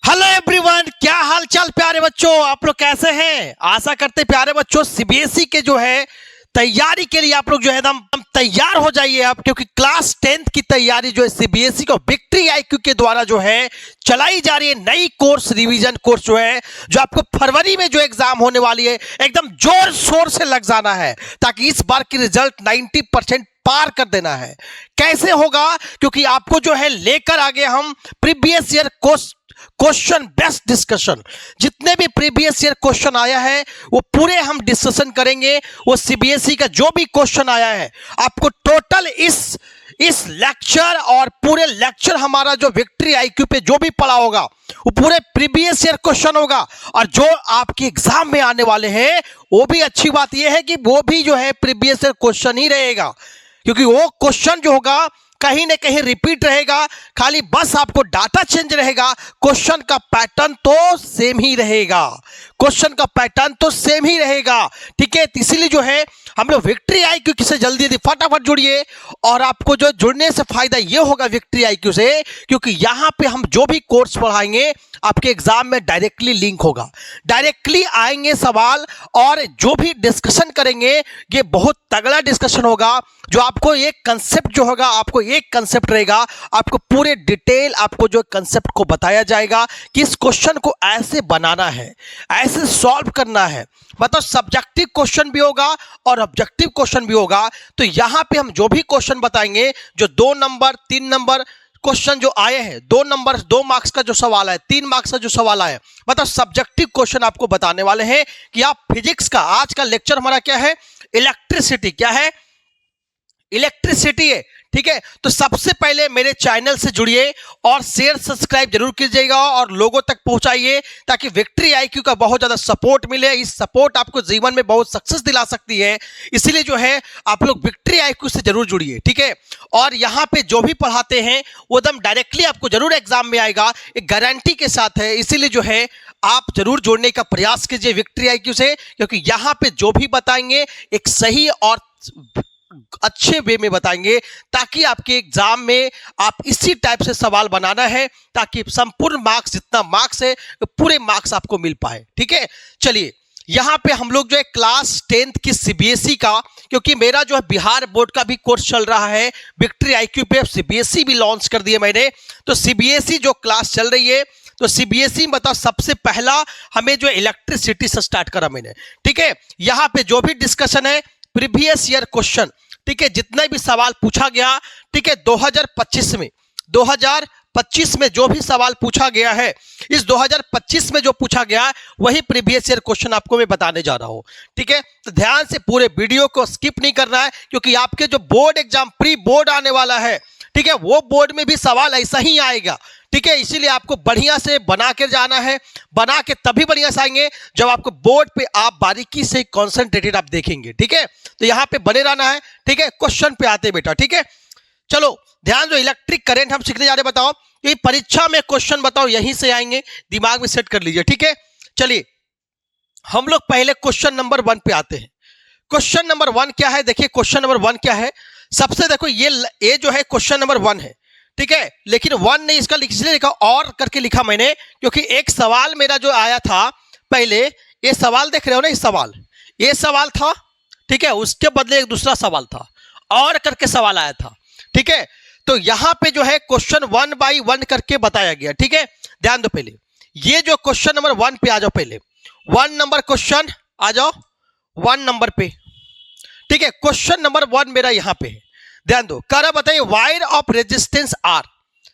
Hello everyone, क्या हाल चाल प्यारे बच्चों, आप लोग कैसे हैं। आशा करते प्यारे बच्चों सीबीएसई के जो है तैयारी के लिए आप लोग जो है एकदम तैयार हो जाइए आप, क्योंकि क्लास 10th की तैयारी जो है सीबीएसई को विक्ट्री आईक्यू के द्वारा जो है चलाई जा रही है। नई कोर्स रिवीजन कोर्स जो है, जो आपको फरवरी में जो एग्जाम होने वाली है एकदम जोर शोर से लग जाना है, ताकि इस बार की रिजल्ट 90% पार कर देना है। कैसे होगा, क्योंकि आपको जो है लेकर आगे हम previous year question best discussion, जितने भी प्रीवियस ईयर क्वेश्चन आया है वो पूरे हम डिस्कशन करेंगे। वो सीबीएसई का जो भी क्वेश्चन आया है आपको टोटल इस लेक्चर और पूरे लेक्चर हमारा जो विक्ट्री आईक्यू पे जो भी पढ़ा होगा वो पूरे प्रीवियस ईयर क्वेश्चन होगा। और जो आपके एग्जाम में आने वाले हैं वो भी अच्छी बात यह है कि वो भी जो है प्रीवियस ईयर क्वेश्चन ही रहेगा, क्योंकि वो क्वेश्चन जो होगा कहीं ना कहीं रिपीट रहेगा, खाली बस आपको डाटा चेंज रहेगा, क्वेश्चन का पैटर्न तो सेम ही रहेगा। क्वेश्चन का पैटर्न तो सेम ही रहेगा, ठीक है। इसीलिए जो है हम लोग विक्ट्री आईक्यू से जल्दी फटाफट जुड़िए। और आपको जो जुड़ने से फायदा ये होगा विक्ट्री आईक्यू से, क्योंकि यहाँ पे हम जो भी कोर्स पढ़ाएंगे आपके एग्जाम में डायरेक्टली लिंक होगा, डायरेक्टली आएंगे सवाल, और जो भी डिस्कशन करेंगे ये बहुत तगड़ा डिस्कशन होगा। जो आपको एक कंसेप्ट जो होगा, आपको एक कंसेप्ट रहेगा, आपको पूरे डिटेल आपको जो कंसेप्ट को बताया जाएगा कि इस क्वेश्चन को ऐसे बनाना है, ऐसे सॉल्व करना है। मतलब सब्जेक्टिव क्वेश्चन भी होगा और ऑब्जेक्टिव क्वेश्चन भी होगा। तो यहां पे हम जो भी क्वेश्चन बताएंगे, जो 2 नंबर 3 नंबर क्वेश्चन जो आए हैं, 2 नंबर 2 मार्क्स का जो सवाल है, 3 मार्क्स का जो सवाल है, मतलब सब्जेक्टिव क्वेश्चन आपको बताने वाले हैं कि आप फिजिक्स का आज का लेक्चर हमारा क्या है, इलेक्ट्रिसिटी क्या है, इलेक्ट्रिसिटी है, ठीक है। तो सबसे पहले मेरे चैनल से जुड़िए और शेयर सब्सक्राइब जरूर कीजिएगा और लोगों तक पहुंचाइए, ताकि विक्ट्री आईक्यू का बहुत ज्यादा सपोर्ट मिले। इस सपोर्ट आपको जीवन में बहुत सक्सेस दिला सकती है, इसीलिए जो है आप लोग विक्ट्री आईक्यू से जरूर जुड़िए, ठीक है। और यहाँ पे जो भी पढ़ाते हैं वो एकदम डायरेक्टली आपको जरूर एग्जाम में आएगा, एक गारंटी के साथ है। इसीलिए जो है आप जरूर जोड़ने का प्रयास कीजिए विक्ट्री आईक्यू से, क्योंकि यहाँ पे जो भी बताएंगे एक सही और अच्छे वे में बताएंगे, ताकि आपके एग्जाम में आप इसी टाइप से सवाल बनाना है, ताकि संपूर्ण मार्क्स जितना मार्क्स है पूरे मार्क्स आपको मिल पाए, ठीक है। चलिए यहां पे हम लोग जो है क्लास 10th की सीबीएसई का, क्योंकि मेरा जो है बिहार बोर्ड का भी कोर्स चल रहा है विक्ट्री आईक्यू पे, सीबीएसई भी लॉन्च कर दिया मैंने। तो सीबीएसई जो क्लास चल रही है, तो सीबीएसई बताओ सबसे पहला हमें जो इलेक्ट्रिसिटी से स्टार्ट करा मैंने, ठीक है। यहां पे जो भी डिस्कशन है प्रीवियस ईयर क्वेश्चन, ठीक है, जितने भी सवाल पूछा गया, ठीक है, 2025 में जो भी सवाल पूछा गया है, इस 2025 में जो पूछा गया वही प्रीवियस ईयर क्वेश्चन आपको मैं बताने जा रहा हूं, ठीक है। तो ध्यान से पूरे वीडियो को स्किप नहीं करना है, क्योंकि आपके जो बोर्ड एग्जाम प्री बोर्ड आने वाला है, ठीक है, वो बोर्ड में भी सवाल ऐसा ही आएगा, ठीक है। इसीलिए आपको बढ़िया से बना के जाना है, बना के तभी बढ़िया से आएंगे जब आपको बोर्ड पे आप बारीकी से कॉन्सेंट्रेटेड आप देखेंगे, ठीक है। तो यहां पे बने रहना है, ठीक है। क्वेश्चन पे आते बेटा, ठीक है। चलो ध्यान, जो इलेक्ट्रिक करंट हम सीखने जा रहे, बताओ ये परीक्षा में क्वेश्चन बताओ यहीं से आएंगे, दिमाग में सेट कर लीजिए, ठीक है। चलिए हम लोग पहले क्वेश्चन नंबर 1 पे आते हैं। क्वेश्चन नंबर 1 क्या है, देखिए क्वेश्चन नंबर 1 क्या है। सबसे देखो ये जो है क्वेश्चन नंबर 1 है, ठीक है, लेकिन 1 नहीं इसका इसलिए लिखा और करके लिखा मैंने, क्योंकि एक सवाल मेरा जो आया था पहले, ये सवाल देख रहे हो ना, ये सवाल था, ठीक है, उसके बदले एक दूसरा सवाल था, और करके सवाल आया था, ठीक है। तो यहां पे जो है क्वेश्चन 1 बाई 1 करके बताया गया, ठीक है। ध्यान दो, पहले ये जो क्वेश्चन नंबर 1 पे आ जाओ, पहले 1 नंबर क्वेश्चन आ जाओ 1 नंबर पे, ठीक है। क्वेश्चन नंबर 1 मेरा यहां पे है, ध्यान दो। करा बताइए वायर ऑफ रेजिस्टेंस आर।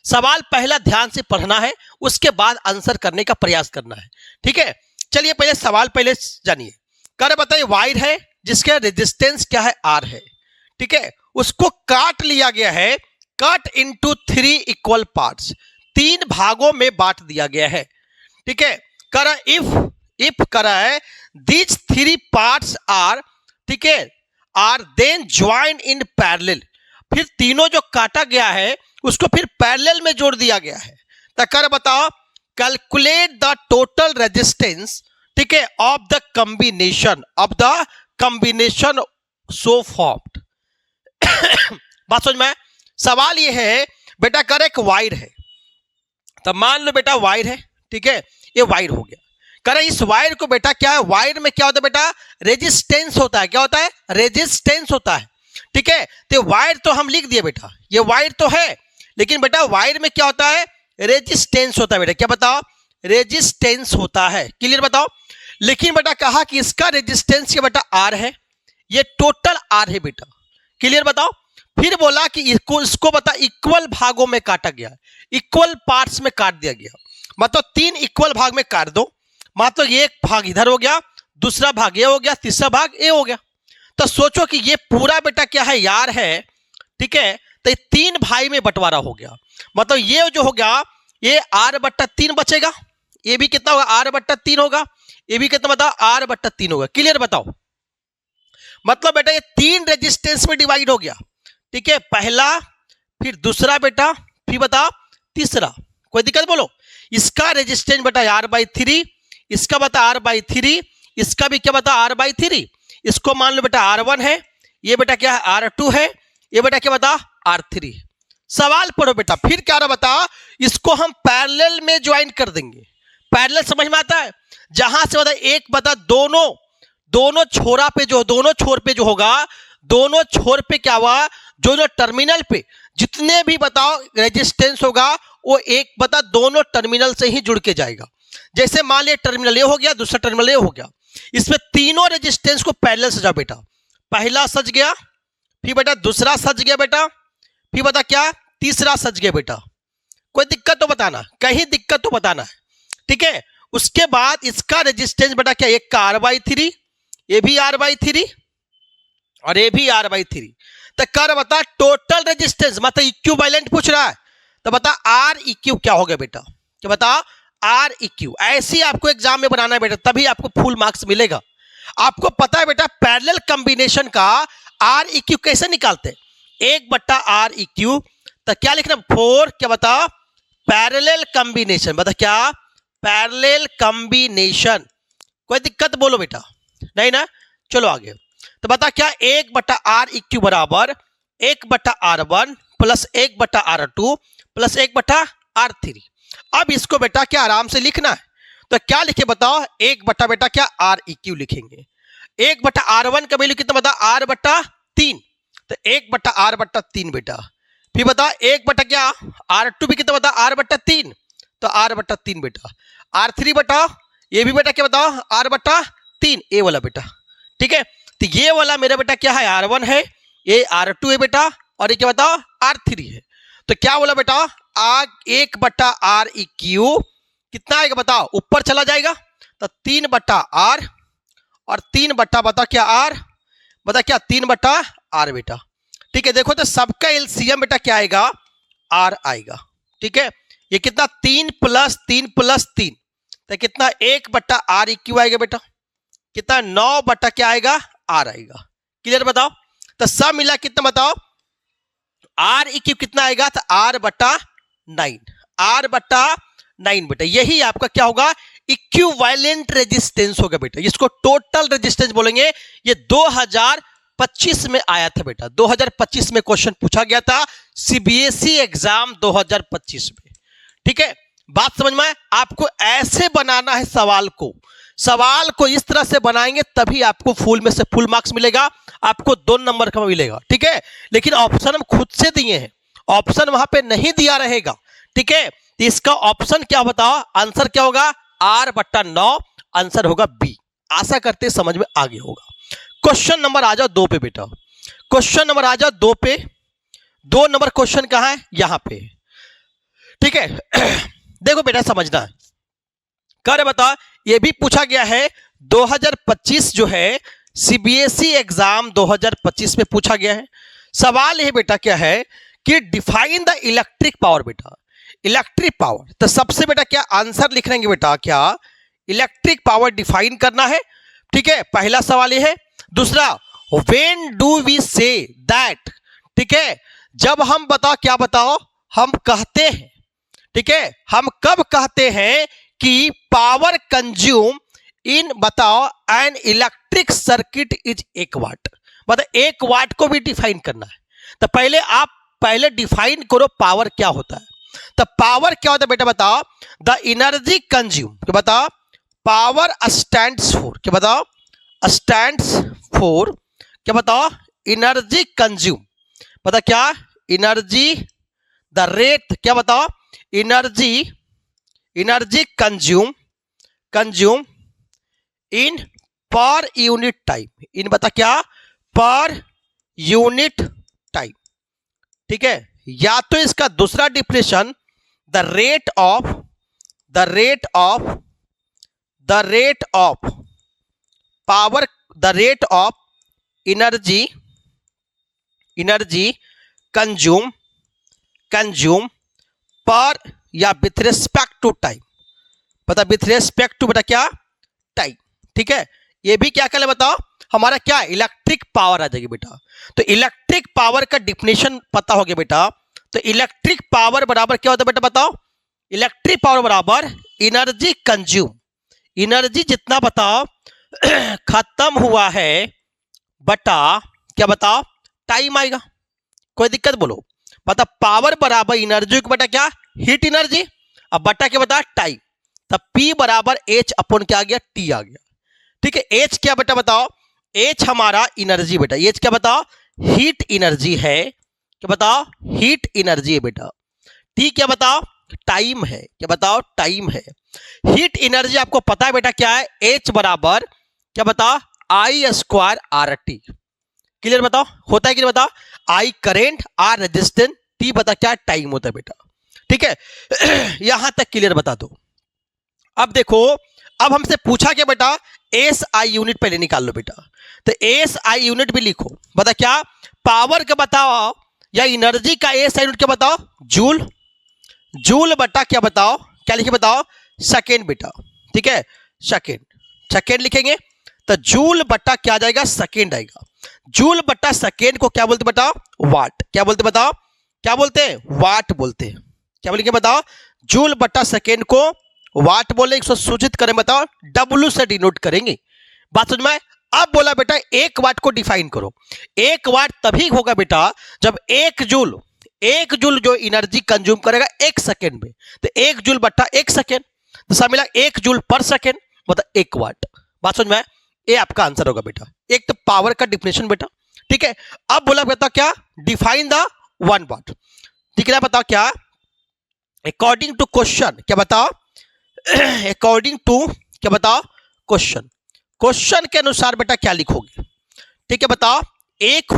सवाल पहला ध्यान से पढ़ना है, उसके बाद आंसर करने का प्रयास करना है, ठीक है। चलिए पहले सवाल पहले जानिए। कर बताइए वायर है जिसका रेजिस्टेंस क्या है, आर है, ठीक है। उसको काट लिया गया है, कट इनटू 3 इक्वल पार्ट्स, 3 भागों में बांट दिया गया है, ठीक है। करा इफ करा है दीज 3 पार्ट्स आर, ठीक है, are then join in parallel, फिर तीनों जो काटा गया है उसको फिर पैरेलल में जोड़ दिया गया है। तो कर बताओ कैलकुलेट द टोटल रेजिस्टेंस, ठीक है, of the combination so formed. बात समझ में? सवाल ये है बेटा, कर एक वायर है, तो मान लो बेटा वायर है, ठीक है, ये वायर हो गया। कह रहे इस वायर को बेटा क्या है, वायर में क्या होता है बेटा, रेजिस्टेंस होता है। क्या होता है, रेजिस्टेंस होता है। ठीक है, तो वायर तो हम लिख दिए बेटा, ये वायर तो है, लेकिन बेटा वायर में क्या होता है, रेजिस्टेंस होता है बेटा। क्या बताओ, रेजिस्टेंस होता है। क्लियर बताओ। लेकिन बेटा कहा कि इसका रेजिस्टेंस क्या बेटा, आर है, ये टोटल आर है बेटा। क्लियर बताओ। फिर बोला कि इसको बता इक्वल भागों में काटा गया, इक्वल पार्ट्स में काट दिया गया। मतलब 3 इक्वल भाग में काट दो। मतलब एक भाग इधर हो गया, दूसरा भाग ये हो गया, तीसरा भाग ये हो गया। तो सोचो कि ये पूरा बेटा क्या है, यार है। ठीक है, तो ये 3 भाई में बंटवारा हो गया। मतलब ये जो हो गया, ये r/3 बचेगा। ये भी कितना होगा, r/3 होगा। ये भी कितना बताओ, r/3 होगा। क्लियर बताओ। मतलब बेटा ये 3 रेजिस्टेंस में डिवाइड हो गया। ठीक है, पहला, फिर दूसरा बेटा, फिर बता तीसरा। कोई दिक्कत बोलो। इसका रेजिस्टेंस बेटा r/3, इसका बता r/3, इसका भी क्या बता r/3। इसको मान लो बेटा r1 है, ये बेटा क्या है r2 है, ये बेटा क्या बता r3। सवाल पढ़ो बेटा। फिर क्या रहा बता, इसको हम पैरेलल में ज्वाइन कर देंगे। पैरेलल समझ में आता है, जहां से बता एक बता दोनों छोरा पे जो, दोनों छोर पे जो होगा, दोनों छोर पे क्या हुआ, जो टर्मिनल पे जितने भी बताओ रेजिस्टेंस होगा, वो एक बता दोनों टर्मिनल से ही जुड़ के जाएगा। जैसे मान लिया टर्मिनल ए हो गया, दूसरा टर्मिनल ए हो गया, इसमें तीनों रेजिस्टेंस को पैरेलल सजा बेटा। पहला सज गया, फिर बेटा दूसरा सज गया बेटा, फिर बता क्या तीसरा सज गया बेटा। कोई दिक्कत तो बताना, कहीं दिक्कत तो बताना है। ठीक है, उसके बाद इसका रेजिस्टेंस बेटा क्या, एक का r/3, ये भी r/3 और ये भी r/3। तो कर बता टोटल रेजिस्टेंस, मतलब इक्विवेलेंट पूछ रहा है, तो बता Req क्या हो गया बेटा। क्या बता Req। ऐसे आपको एग्जाम में बनाना है बेटा, तभी आपको फुल मार्क्स मिलेगा। आपको पता है बेटा पैरेलल कॉम्बिनेशन का Req कैसे निकालते हैं, 1/Req। तो क्या लिखना, 4 क्या बता पैरेलल कॉम्बिनेशन। बता क्या, पैरेलल कॉम्बिनेशन। कोई दिक्कत बोलो बेटा, नहीं ना। चलो आगे। तो बता क्या 1/Req बराबर 1/R1 plus 1/R2 plus 1/R3। अब इसको बेटा क्या आराम से लिखना है, तो क्या लिखे बताओ, 1 बेटा क्या Req लिखेंगे। 1/R1 का वैल्यू कितना बता, r/3, तो 1/r/3 बेटा। फिर बता 1 क्या R2 भी कितना बता, r/3, तो r/3 बेटा। R3 बटा ये भी बेटा क्या बताओ, r/3, ए वाला बेटा। ठीक है, तो ये वाला मेरा बेटा क्या है, R1 है, ये R2 है बेटा, और ये क्या बताओ R3 है। तो क्या बोला बेटा, 1/Req कितना आएगा बताओ, ऊपर चला जाएगा, तो 3/R और 3 बता क्या R, बता क्या 3/R बेटा। ठीक है, देखो तो सबका एलसीएम बेटा क्या आएगा, R आएगा। ठीक है, ये कितना 3 + 3 + 3, तो कितना 1/Req आएगा बेटा। कितना 9 क्या आएगा, R आएगा। क्लियर बताओ। तो सब मिला कितना बताओ, Req कितना आएगा, तो R/9, R/9 बेटा। यही आपका क्या होगा, इक्विवेलेंट रेजिस्टेंस होगा बेटा। इसको टोटल रेजिस्टेंस बोलेंगे। ये 2025 में आया था बेटा, 2025 में क्वेश्चन पूछा गया था सीबीएसई एग्जाम 2025 में। ठीक है, बात समझ में। आपको ऐसे बनाना है सवाल को इस तरह से बनाएंगे, तभी आपको फुल में से फुल मार्क्स मिलेगा, आपको 2 नंबर का मिलेगा। ठीक है, लेकिन ऑप्शन हम खुद से दिए हैं, ऑप्शन वहां पे नहीं दिया रहेगा। ठीक है, तो इसका ऑप्शन क्या बताओ, आंसर क्या होगा, R/9, आंसर होगा बी। आशा करते समझ में आगे होगा। क्वेश्चन नंबर आ जाओ 2 पे बेटा। क्वेश्चन नंबर आ जाओ 2 पे। 2 नंबर क्वेश्चन कहां है, यहां पे। ठीक है, देखो बेटा समझना है, कर बता, ये भी पूछा गया है 2025 जो है सीबीएसई एग्जाम 2025 में पूछा गया है। सवाल ये बेटा क्या है कि डिफाइन द इलेक्ट्रिक पावर बेटा। इलेक्ट्रिक पावर, तो सबसे बेटा क्या आंसर लिख लेंगे बेटा, क्या इलेक्ट्रिक पावर डिफाइन करना है। ठीक है, पहला सवाल ये है। दूसरा, when do we say that. ठीक है, जब हम बताओ क्या बताओ, हम कहते हैं। ठीक है, हम कब कहते हैं कि पावर कंज्यूम इन बताओ एन इलेक्ट्रिक सर्किट इज 1 वाट। मतलब 1 वाट को भी डिफाइन करना है, तो पहले आप डिफाइन करो पावर क्या होता है। तो पावर क्या होता है बेटा बताओ, द एनर्जी कंज्यूम, क्या बताओ, पावर स्टैंड्स फॉर, क्या बताओ, स्टैंड्स फॉर, क्या बताओ, एनर्जी कंज्यूम, पता क्या, एनर्जी, द रेट, क्या बताओ, energy consume in per unit time, इन बता क्या, पर यूनिट टाइम, ठीक है। या तो इसका दूसरा definition, the rate of power, the rate of energy consume पर, या विथ रिस्पेक्ट टू टाइम, पता विथ रिस्पेक्ट टू बेटा क्या, टाइम, ठीक है। ये भी क्या कर बताओ, हमारा क्या इलेक्ट्रिक पावर आ जाएगी बेटा। तो इलेक्ट्रिक पावर का डिफिनेशन पता हो गया बेटा। तो इलेक्ट्रिक पावर बराबर क्या होता है बेटा बताओ, इलेक्ट्रिक पावर बराबर एनर्जी कंज्यूम, एनर्जी जितना बताओ खत्म हुआ है बटा क्या बताओ टाइम आएगा, कोई दिक्कत बोलो, पता पावर बराबर एनर्जी को बटा क्या, हीट एनर्जी, अब बटा क्या बता टाइम, तब P बराबर H अपॉन क्या आ गया, T आ गया, ठीक है। H क्या बेटा बताओ, H हमारा एनर्जी बेटा, H क्या बताओ हीट एनर्जी है, क्या बताओ हीट एनर्जी है बेटा। T क्या बताओ टाइम है, क्या बताओ टाइम है। हीट एनर्जी आपको पता है बेटा क्या है, H बराबर क्या बताओ I स्क्वायर RT, क्लियर बताओ, होता है कि नहीं बताओ, I current, R resistance, T बता क्या टाइम होता है बेटा, ठीक है। यहां तक क्लियर बता दो। अब देखो, अब हमसे पूछा क्या बेटा, SI यूनिट पहले निकाल लो बेटा, तो SI यूनिट भी लिखो, बता क्या पावर का बताओ या एनर्जी का SI यूनिट क्या बताओ, जूल, जूल बटा क्या बताओ, क्या लिखे बताओ सेकेंड बेटा, ठीक है, सेकेंड लिखेंगे, तो जूल बटा क्या जाएगा सेकेंड आएगा। जूल बटा सेकेंड को क्या बोलते बताओ, वाट, क्या बोलते बताओ, क्या बोलते हैं वाट बोलते हैं, क्या बोलेंगे बताओ, जूल बटा सेकेंड को वाट बोले, इसको सूचित करें बताओ W से डिनोट करेंगे, बात समझ में। अब बोला बेटा एक वाट को डिफाइन करो, एक वाट तभी होगा बेटा जब एक जूल जो एनर्जी कंज्यूम करेगा एक सेकेंड में, तो एक जूल बट्टा एक सेकेंड, तो सब मिला एक जूल पर सेकेंड, मतलब एक वाट, बात समझ में। ये आपका आंसर होगा बेटा, एक तो पावर का डिफिनेशन बेटा, ठीक है। अब बोला बेटा क्या डिफाइन द वन वाट, ठीक है, बताओ क्या अकॉर्डिंग टू क्वेश्चन, क्या बताओ अकॉर्डिंग टू क्या बताओ क्वेश्चन के अनुसार बेटा क्या लिखोगे, ठीक है बताओ, एक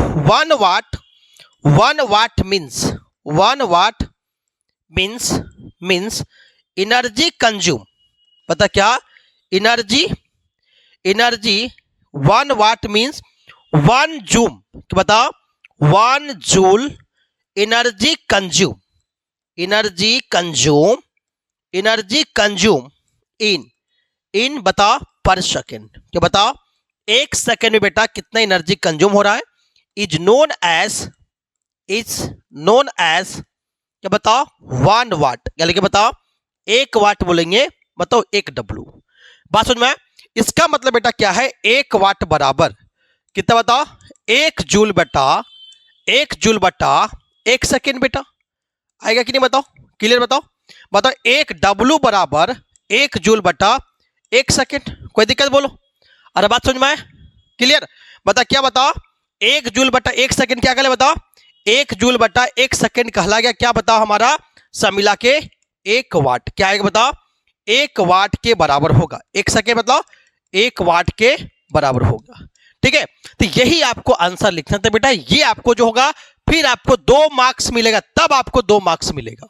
वन वाट मीन्स एनर्जी कंज्यूम, पता क्या एनर्जी 1 वाट मीन्स 1 जूल, क्या बताओ 1 जूल एनर्जी कंज्यूम इन बताओ पर सेकेंड, क्या बताओ एक सेकेंड में बेटा कितना एनर्जी कंज्यूम हो रहा है, इज नोन एज क्या बताओ 1 वाट, क्या लिखे बताओ 1 वाट बोलेंगे, बताओ 1 W, बात समझ में। इसका मतलब बेटा क्या है 1 वाट बराबर कितना बताओ 1 जूल बटा 1 सेकेंड बेटा, आएगा कि नहीं बताओ, क्लियर बताओ 1 W बराबर 1 जूल बटा 1 सेकेंड, कोई दिक्कत बोलो, अरे बात समझ में आए, क्लियर बता क्या बताओ 1 जूल बटा 1 सेकेंड क्या कहले बताओ 1 जूल बटा 1 सेकेंड कहला गया, क्या बताओ हमारा सब मिला के 1 वाट, क्या आएगा बताओ 1 वाट के बराबर होगा, 1 सेकेंड बताओ 1 वाट के बराबर होगा, ठीक है। तो यही आपको आंसर लिखना था बेटा, ये आपको जो होगा फिर आपको 2 मार्क्स मिलेगा, तब आपको 2 मार्क्स मिलेगा।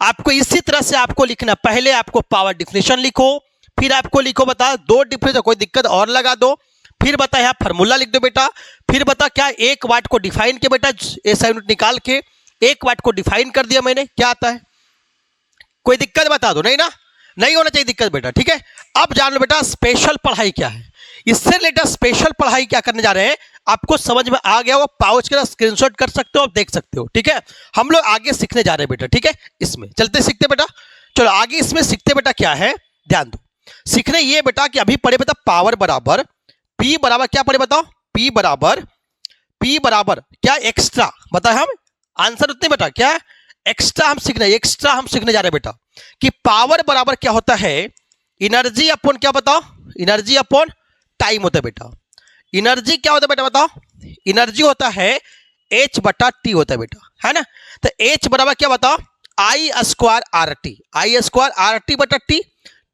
आपको इसी तरह से आपको लिखना, पहले आपको पावर डिफिनेशन लिखो, फिर आपको लिखो बता 2 डिफरेंस, कोई दिक्कत और लगा दो, फिर बता यहाँ फार्मूला लिख दो बेटा, फिर बता क्या 1 वाट को डिफाइन किया बेटा, ऐसा यूनिट निकाल के 1 वाट को डिफाइन कर दिया मैंने, क्या आता है, कोई दिक्कत बता दो, नहीं ना, नहीं होना चाहिए दिक्कत बेटा, ठीक है। अब जान लो बेटा स्पेशल पढ़ाई क्या है, इससे रिलेटेड स्पेशल पढ़ाई क्या करने जा रहे हैं, आपको समझ में आ गया, वो पाउच के स्क्रीनशॉट कर सकते हो, आप देख सकते हो, ठीक है। हम लोग आगे सीखने जा रहे हैं बेटा, ठीक है, इसमें चलते सीखते बेटा, चलो आगे इसमें सीखते बेटा क्या है, ध्यान दो, सीखने ये बेटा कि अभी पढ़े बेटा पावर बराबर P बराबर क्या पढ़े बताओ, P बराबर क्या एक्स्ट्रा, बता हम आंसर उतने बेटा क्या एक्स्ट्रा हम सीखने जा रहे हैं बेटा कि पावर बराबर क्या होता है, एनर्जी अपॉन क्या बताओ, एनर्जी अपॉन टाइम होता है बेटा। एनर्जी क्या होता है बेटा बताओ, एनर्जी होता है H बटा टी होता है बेटा, है ना। तो H बराबर क्या बताओ, आई स्क्वायर आर टी, आई स्क्वायर आर टी बटा टी,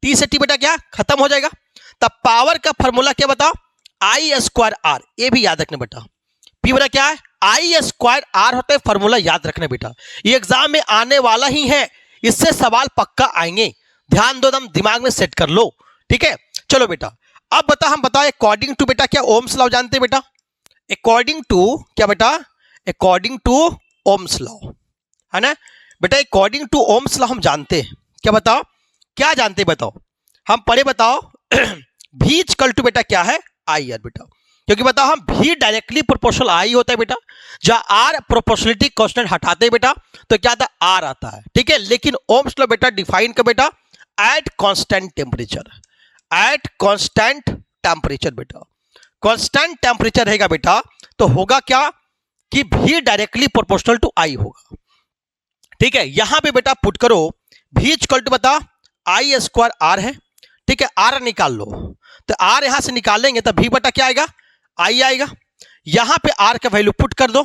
टी से टी बेटा क्या खत्म हो जाएगा। तब पावर का फॉर्मूला क्या बताओ, आई स्क्वायर आर, ये भी याद रखना बेटा। पी बराबर क्या है, आई स्क्वायर आर होता है, फॉर्मूला याद रखना बेटा, ये एग्जाम में आने वाला ही है, इससे सवाल पक्का आएंगे, ध्यान दो, एकदम दिमाग में सेट कर लो, ठीक है। चलो बेटा अब बता, हम बताओ अकॉर्डिंग टू बेटा क्या ओम्स लॉ जानते हैं बेटा, अकॉर्डिंग टू क्या बेटा, अकॉर्डिंग टू ओम्स लॉ, है ना बेटा। अकॉर्डिंग टू ओम्स लॉ हम जानते हैं, क्या बताओ, क्या जानते हैं बताओ, हम पढ़े बताओ V इक्वल टू बेटा क्या है आई आर बेटा, क्योंकि बताओ हम V डायरेक्टली प्रोपोर्शनल आई होता है बेटा, जहां R प्रोपोर्शनलिटी कांस्टेंट हटाते हैं बेटा तो क्या आता है R आता है, ठीक है। लेकिन ओम्स लॉ बेटा डिफाइन कर बेटा at constant temperature, at constant temperature बेटा, कांस्टेंट टेम्परेचर रहेगा बेटा तो होगा क्या कि V डायरेक्टली प्रोपोर्शनल टू आई होगा, ठीक है। यहां पे बेटा पुट करो V इक्वल टू बता आई स्क्वायर आर है, ठीक है, आर निकाल लो, तो आर यहां से निकालेंगे तो V बटा क्या आएगा, आई आएगा। यहां पे आर का वैल्यू पुट कर दो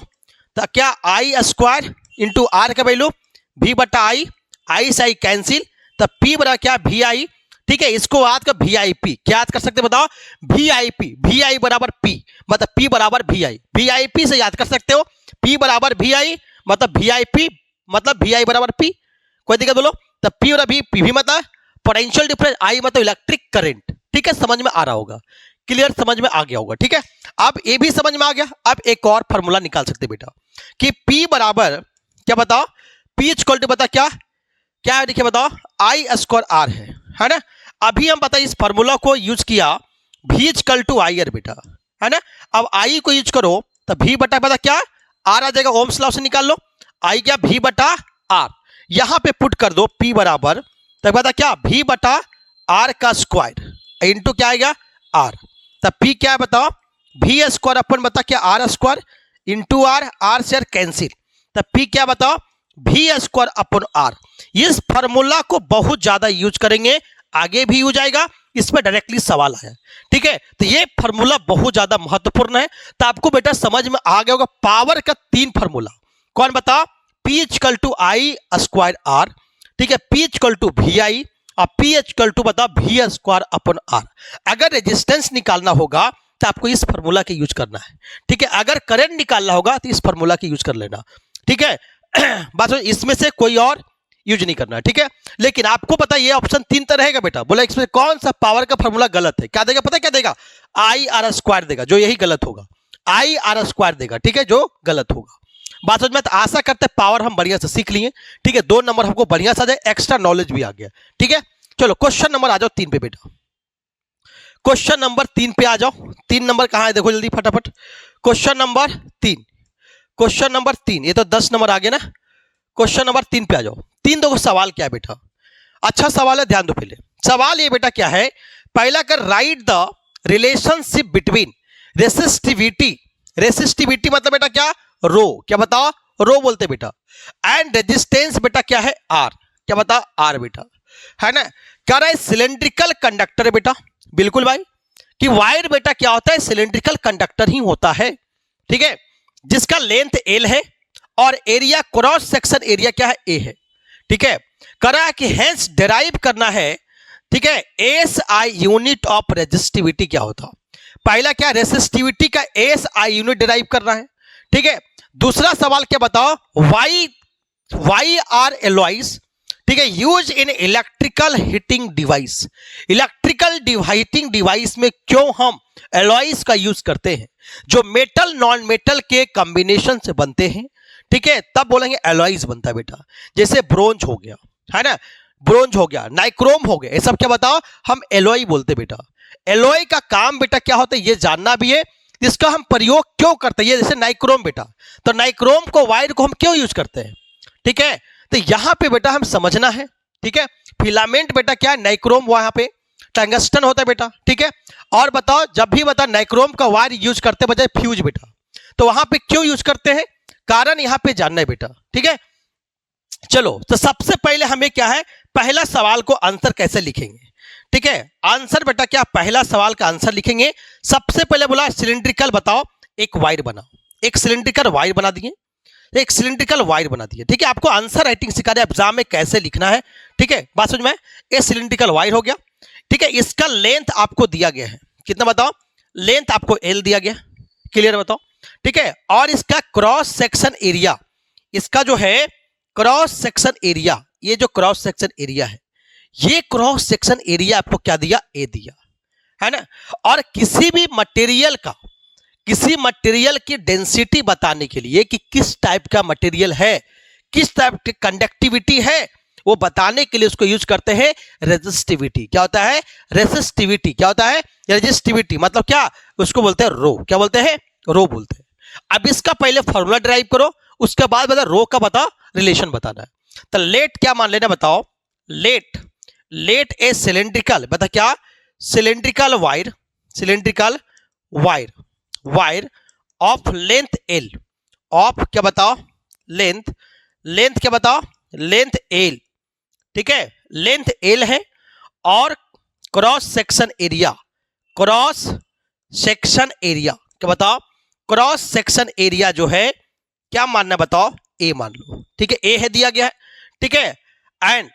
तो क्या आई स्क्वायर इंटू आर का वैल्यू V बटा आई से आई कैंसिल, तो P बटा क्या वी आई, ठीक है। इसको याद कर VIP, क्या याद कर सकते बताओ, VIP, VI बराबर P, मतलब P बराबर VI, VIP से याद कर सकते हो, P बराबर VI मतलब VIP मतलब VI बराबर P, कोई दिक्कत बोलो। तो P और PV मतलब पोटेंशियल डिफरेंस, I मतलब इलेक्ट्रिक करंट, ठीक है, समझ में आ रहा होगा, क्लियर, समझ में आ गया होगा, ठीक है। अब ये भी समझ में आ गया, अब एक और फॉर्मूला निकाल सकते बेटा कि P बराबर क्या बताओ, P इक्वल टू बता क्या क्या है, देखिए बताओ आई स्क्वायर आर है ना। अभी हम बताइए इस फॉर्मूला को यूज किया V equal to I R बेटा, है ना। अब आई को यूज करो तो V बटा बता क्या आर आ जाएगा, ओम्स लॉ से निकाल लो, आई क्या V बटा आर, यहां पे पुट कर दो P बराबर तो बता क्या V बटा आर का स्क्वायर इंटू क्या आएगा आर, तब P क्या है बताओ, V स्क्वायर अपन बता क्या आर स्क्वायर इंटू आर से कैंसिल, तब P क्या बताओ V स्क्वायर अपन आर। इस फॉर्मूला को बहुत ज्यादा यूज करेंगे, आगे भी यूज आएगा, इसमें डायरेक्टली सवाल आया, ठीक है। तो ये फॉर्मूला बहुत ज्यादा महत्वपूर्ण है, तो आपको बेटा समझ में आ गया होगा पावर का 3 फॉर्मूला, कौन बता, P equal to I square R, ठीक है, P equal to V I और P इक्वल टू बता V स्क्वायर अपन आर। अगर रेजिस्टेंस निकालना होगा तो आपको इस फॉर्मूला के यूज करना है, ठीक है। अगर करंट निकालना होगा तो इस फॉर्मूला के यूज कर लेना, ठीक है। बस इसमें से कोई और यूज नहीं करना है, ठीक है। लेकिन आपको पता ये ऑप्शन 3 तरह रहेगा बेटा, बोला इसमें कौन सा पावर का फॉर्मूला गलत है, क्या देगा पता, क्या देगा आई आर स्क्वायर देगा, जो यही गलत होगा, आई आर स्क्वायर देगा, ठीक है, जो गलत होगा। बात समझ में, तो आशा करते पावर हम बढ़िया से सीख लिए, ठीक है। 2 नंबर हमको बढ़िया से आ जाए, एक्स्ट्रा नॉलेज भी आ गया, ठीक है। चलो क्वेश्चन नंबर आ जाओ 3 पे बेटा, क्वेश्चन नंबर 3 पे आ जाओ। 3 नंबर कहां है देखो जल्दी फटाफट, क्वेश्चन नंबर 3, क्वेश्चन नंबर 3, ये तो 10 नंबर आ गया ना, क्वेश्चन नंबर 3 पे आ जाओ। 3 देखो सवाल क्या है बेटा, अच्छा सवाल है, ध्यान दो। पहले सवाल ये बेटा क्या है, पहला कर right the relationship between resistivity, resistivity मतलब बेटा क्या रो, क्या बताओ रो बोलते बेटा, एंड रेजिस्टेंस बेटा क्या है आर, क्या बता आर बेटा, है ना। कह रहा है सिलेंड्रिकल कंडक्टर है बेटा, बिल्कुल भाई, कि वायर बेटा क्या होता है, सिलेंड्रिकल कंडक्टर ही होता है, ठीक है, जिसका लेंथ एल है और एरिया क्रॉस सेक्शन एरिया क्या है ए है, ठीक है। करा कि हेंस डिराइव करना है, ठीक है, S I unit of resistivity क्या होता, पहला क्या रेसिस्टिविटी का एस आई यूनिट डिराइव करना है, ठीक है। दूसरा सवाल क्या बताओ, वाई आर एलॉइज, ठीक है, use in electrical heating device, electrical heating device में क्यों हम एलॉइज का यूज करते हैं, जो मेटल नॉन मेटल के कॉम्बिनेशन से बनते हैं, ठीक है, तब बोलेंगे एलॉइज बनता है बेटा। जैसे ब्रोंज हो गया, है ना, ब्रोंज हो गया, नाइक्रोम हो गया, ये सब क्या बताओ हम एलॉय बोलते बेटा। एलॉय का काम बेटा क्या होता है ये जानना भी है, इसका हम प्रयोग क्यों करते हैं, ये जैसे नाइक्रोम बेटा, तो नाइक्रोम को वायर को हम क्यों यूज करते हैं, ठीक है, तो यहां पे बेटा हम समझना है, ठीक है। फिलामेंट बेटा क्या है, नाइक्रोम, वहां पे टंगस्टन होता है बेटा, ठीक है। और बताओ जब भी बता नाइक्रोम का वायर यूज करते बजाय फ्यूज बेटा, तो वहां पे क्यों यूज करते हैं, कारण यहां पे जानना है बेटा, ठीक है। चलो, तो सबसे पहले हमें क्या है, पहला सवाल को आंसर कैसे लिखेंगे। ठीक है, आंसर बेटा क्या, पहला सवाल का आंसर लिखेंगे। सबसे पहले बोला सिलिंड्रिकल बताओ, एक वायर बनाओ, एक सिलिंड्रिकल वायर बना दिए, एक सिलिंड्रिकल वायर बना दिए। ठीक है, आपको आंसर राइटिंग सिखा रहे एग्जाम में कैसे लिखना है। ठीक है, बात समझ में, ये सिलिंड्रिकल वायर हो गया। ठीक है, इसका लेंथ आपको दिया गया है, कितना बताओ, लेंथ आपको एल दिया गया, क्लियर बताओ। ठीक है, और इसका क्रॉस सेक्शन एरिया, इसका जो है क्रॉस सेक्शन एरिया, ये जो क्रॉस सेक्शन एरिया है, ये क्रॉस सेक्शन एरिया आपको क्या दिया, ए दिया है ना। और किसी भी मटेरियल का, किसी मटेरियल की डेंसिटी बताने के लिए कि किस टाइप का मटेरियल है, किस टाइप की कंडक्टिविटी है, वो बताने के लिए उसको यूज करते हैं रेजिस्टिविटी। क्या होता है, रेजिस्टिविटी। क्या होता है, रेजिस्टिविटी मतलब क्या, उसको बोलते हैं रो। क्या बोलते हैं, रो बोलते हैं। अब इसका पहले फॉर्मूला ड्राइव करो, उसके बाद बता रो का बता रिलेशन बताना है। तो लेट क्या मान लेना बताओ, लेट, लेट ए सिलेंड्रिकल, बता क्या, cylindrical wire, cylindrical wire, wire of length L, of क्या बताओ, लेंथ, लेंथ क्या बताओ, लेंथ एल। ठीक है, लेंथ एल है, और cross section area, cross section area क्या बताओ, क्रॉस सेक्शन एरिया जो है क्या मानना बताओ, ए मान लो। ठीक है, ए है दिया गया है। ठीक है, एंड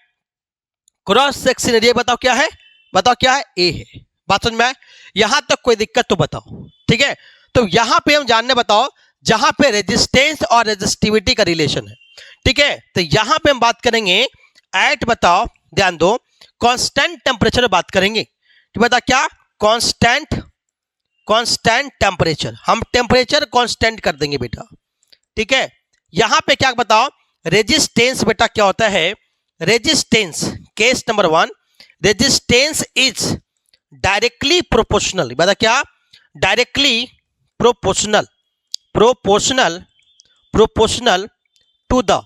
क्रॉस सेक्शन एरिया बताओ क्या है, बताओ क्या है, ए है। बात समझ में आए, यहां तक कोई दिक्कत तो बताओ। ठीक है, तो यहां पे हम जानने बताओ जहां पे रेजिस्टेंस और रेजिस्टिविटी का रिलेशन है। ठीक है, तो यहां पे हम बात करेंगे एट, बताओ ध्यान दो, कांस्टेंट टेम्परेचर बात करेंगे। तो बता क्या, कांस्टेंट, कांस्टेंट टेम्परेचर, हम टेम्परेचर कांस्टेंट कर देंगे बेटा। ठीक है, यहां पे क्या बताओ, रेजिस्टेंस बेटा क्या होता है, resistance, case number 1, resistance is directly proportional, बता क्या, directly proportional, proportional, proportional to the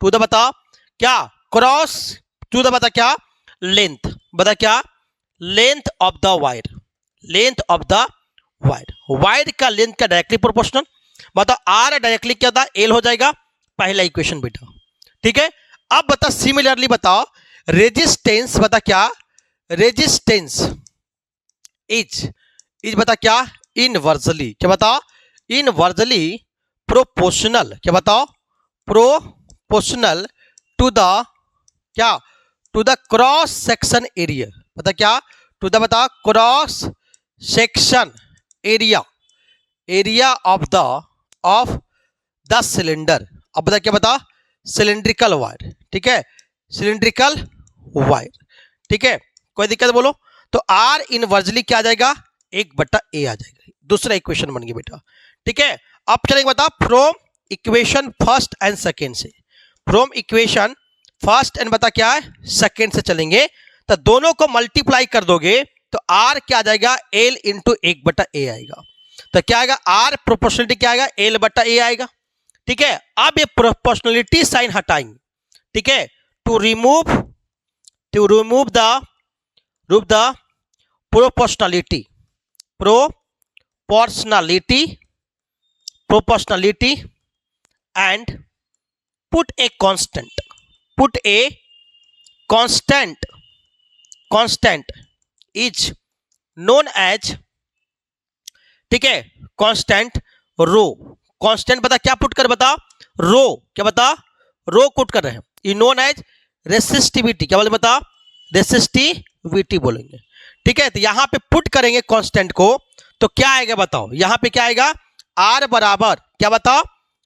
बताओ क्या, क्रॉस टू द बता क्या, लेंथ, बता क्या, length of the wire, length of the wire, wire का लेंथ का डायरेक्टली प्रोपोर्शनल। बताओ आर डायरेक्टली क्या था, एल हो जाएगा, पहला इक्वेशन बेटा। ठीक है, अब बता सिमिलरली बताओ रेजिस्टेंस, बता क्या, रेजिस्टेंस इज बता क्या, इनवर्सली, क्या बताओ, इनवर्सली प्रोपोर्शनल, क्या बताओ, प्रोपोर्शनल टू द क्या, to the cross section area, बता क्या, टू द बता cross section area, area of the cylinder. अब बता क्या, बता सिलिंड्रिकल वायर। ठीक है, सिलिंड्रिकल वायर। ठीक है, कोई दिक्कत बोलो। तो आर इनवर्सली क्या आ जाएगा, 1/a आ जाएगा, दूसरा इक्वेशन बन गया बेटा। ठीक है, अब चलेंगे बता from equation first and second से, फ्रॉम इक्वेशन फर्स्ट एंड बता क्या है, सेकेंड से चलेंगे। तो दोनों को मल्टीप्लाई कर दोगे तो आर क्या आ जाएगा, एल इंटू 1/a आएगा। तो क्या आएगा, आर प्रोपोर्शनलिटी क्या आएगा, L/A आएगा। ठीक है, अब ये प्रोपोर्शनलिटी साइन हटाएंगे। ठीक है, to remove the proportionality, proportionality and put a constant is known as, ठीक है, कांस्टेंट रो, कांस्टेंट बता क्या पुट कर, बता रो, क्या बता रो पुट कर रहे हैं, ये नोन एज रेसिस्टिविटी, क्या बोले बता, रेसिस्टिविटी बोलेंगे। ठीक है, तो यहां पे पुट करेंगे कांस्टेंट को, तो क्या आएगा बताओ, यहां पे क्या आएगा, आर बराबर क्या बताओ,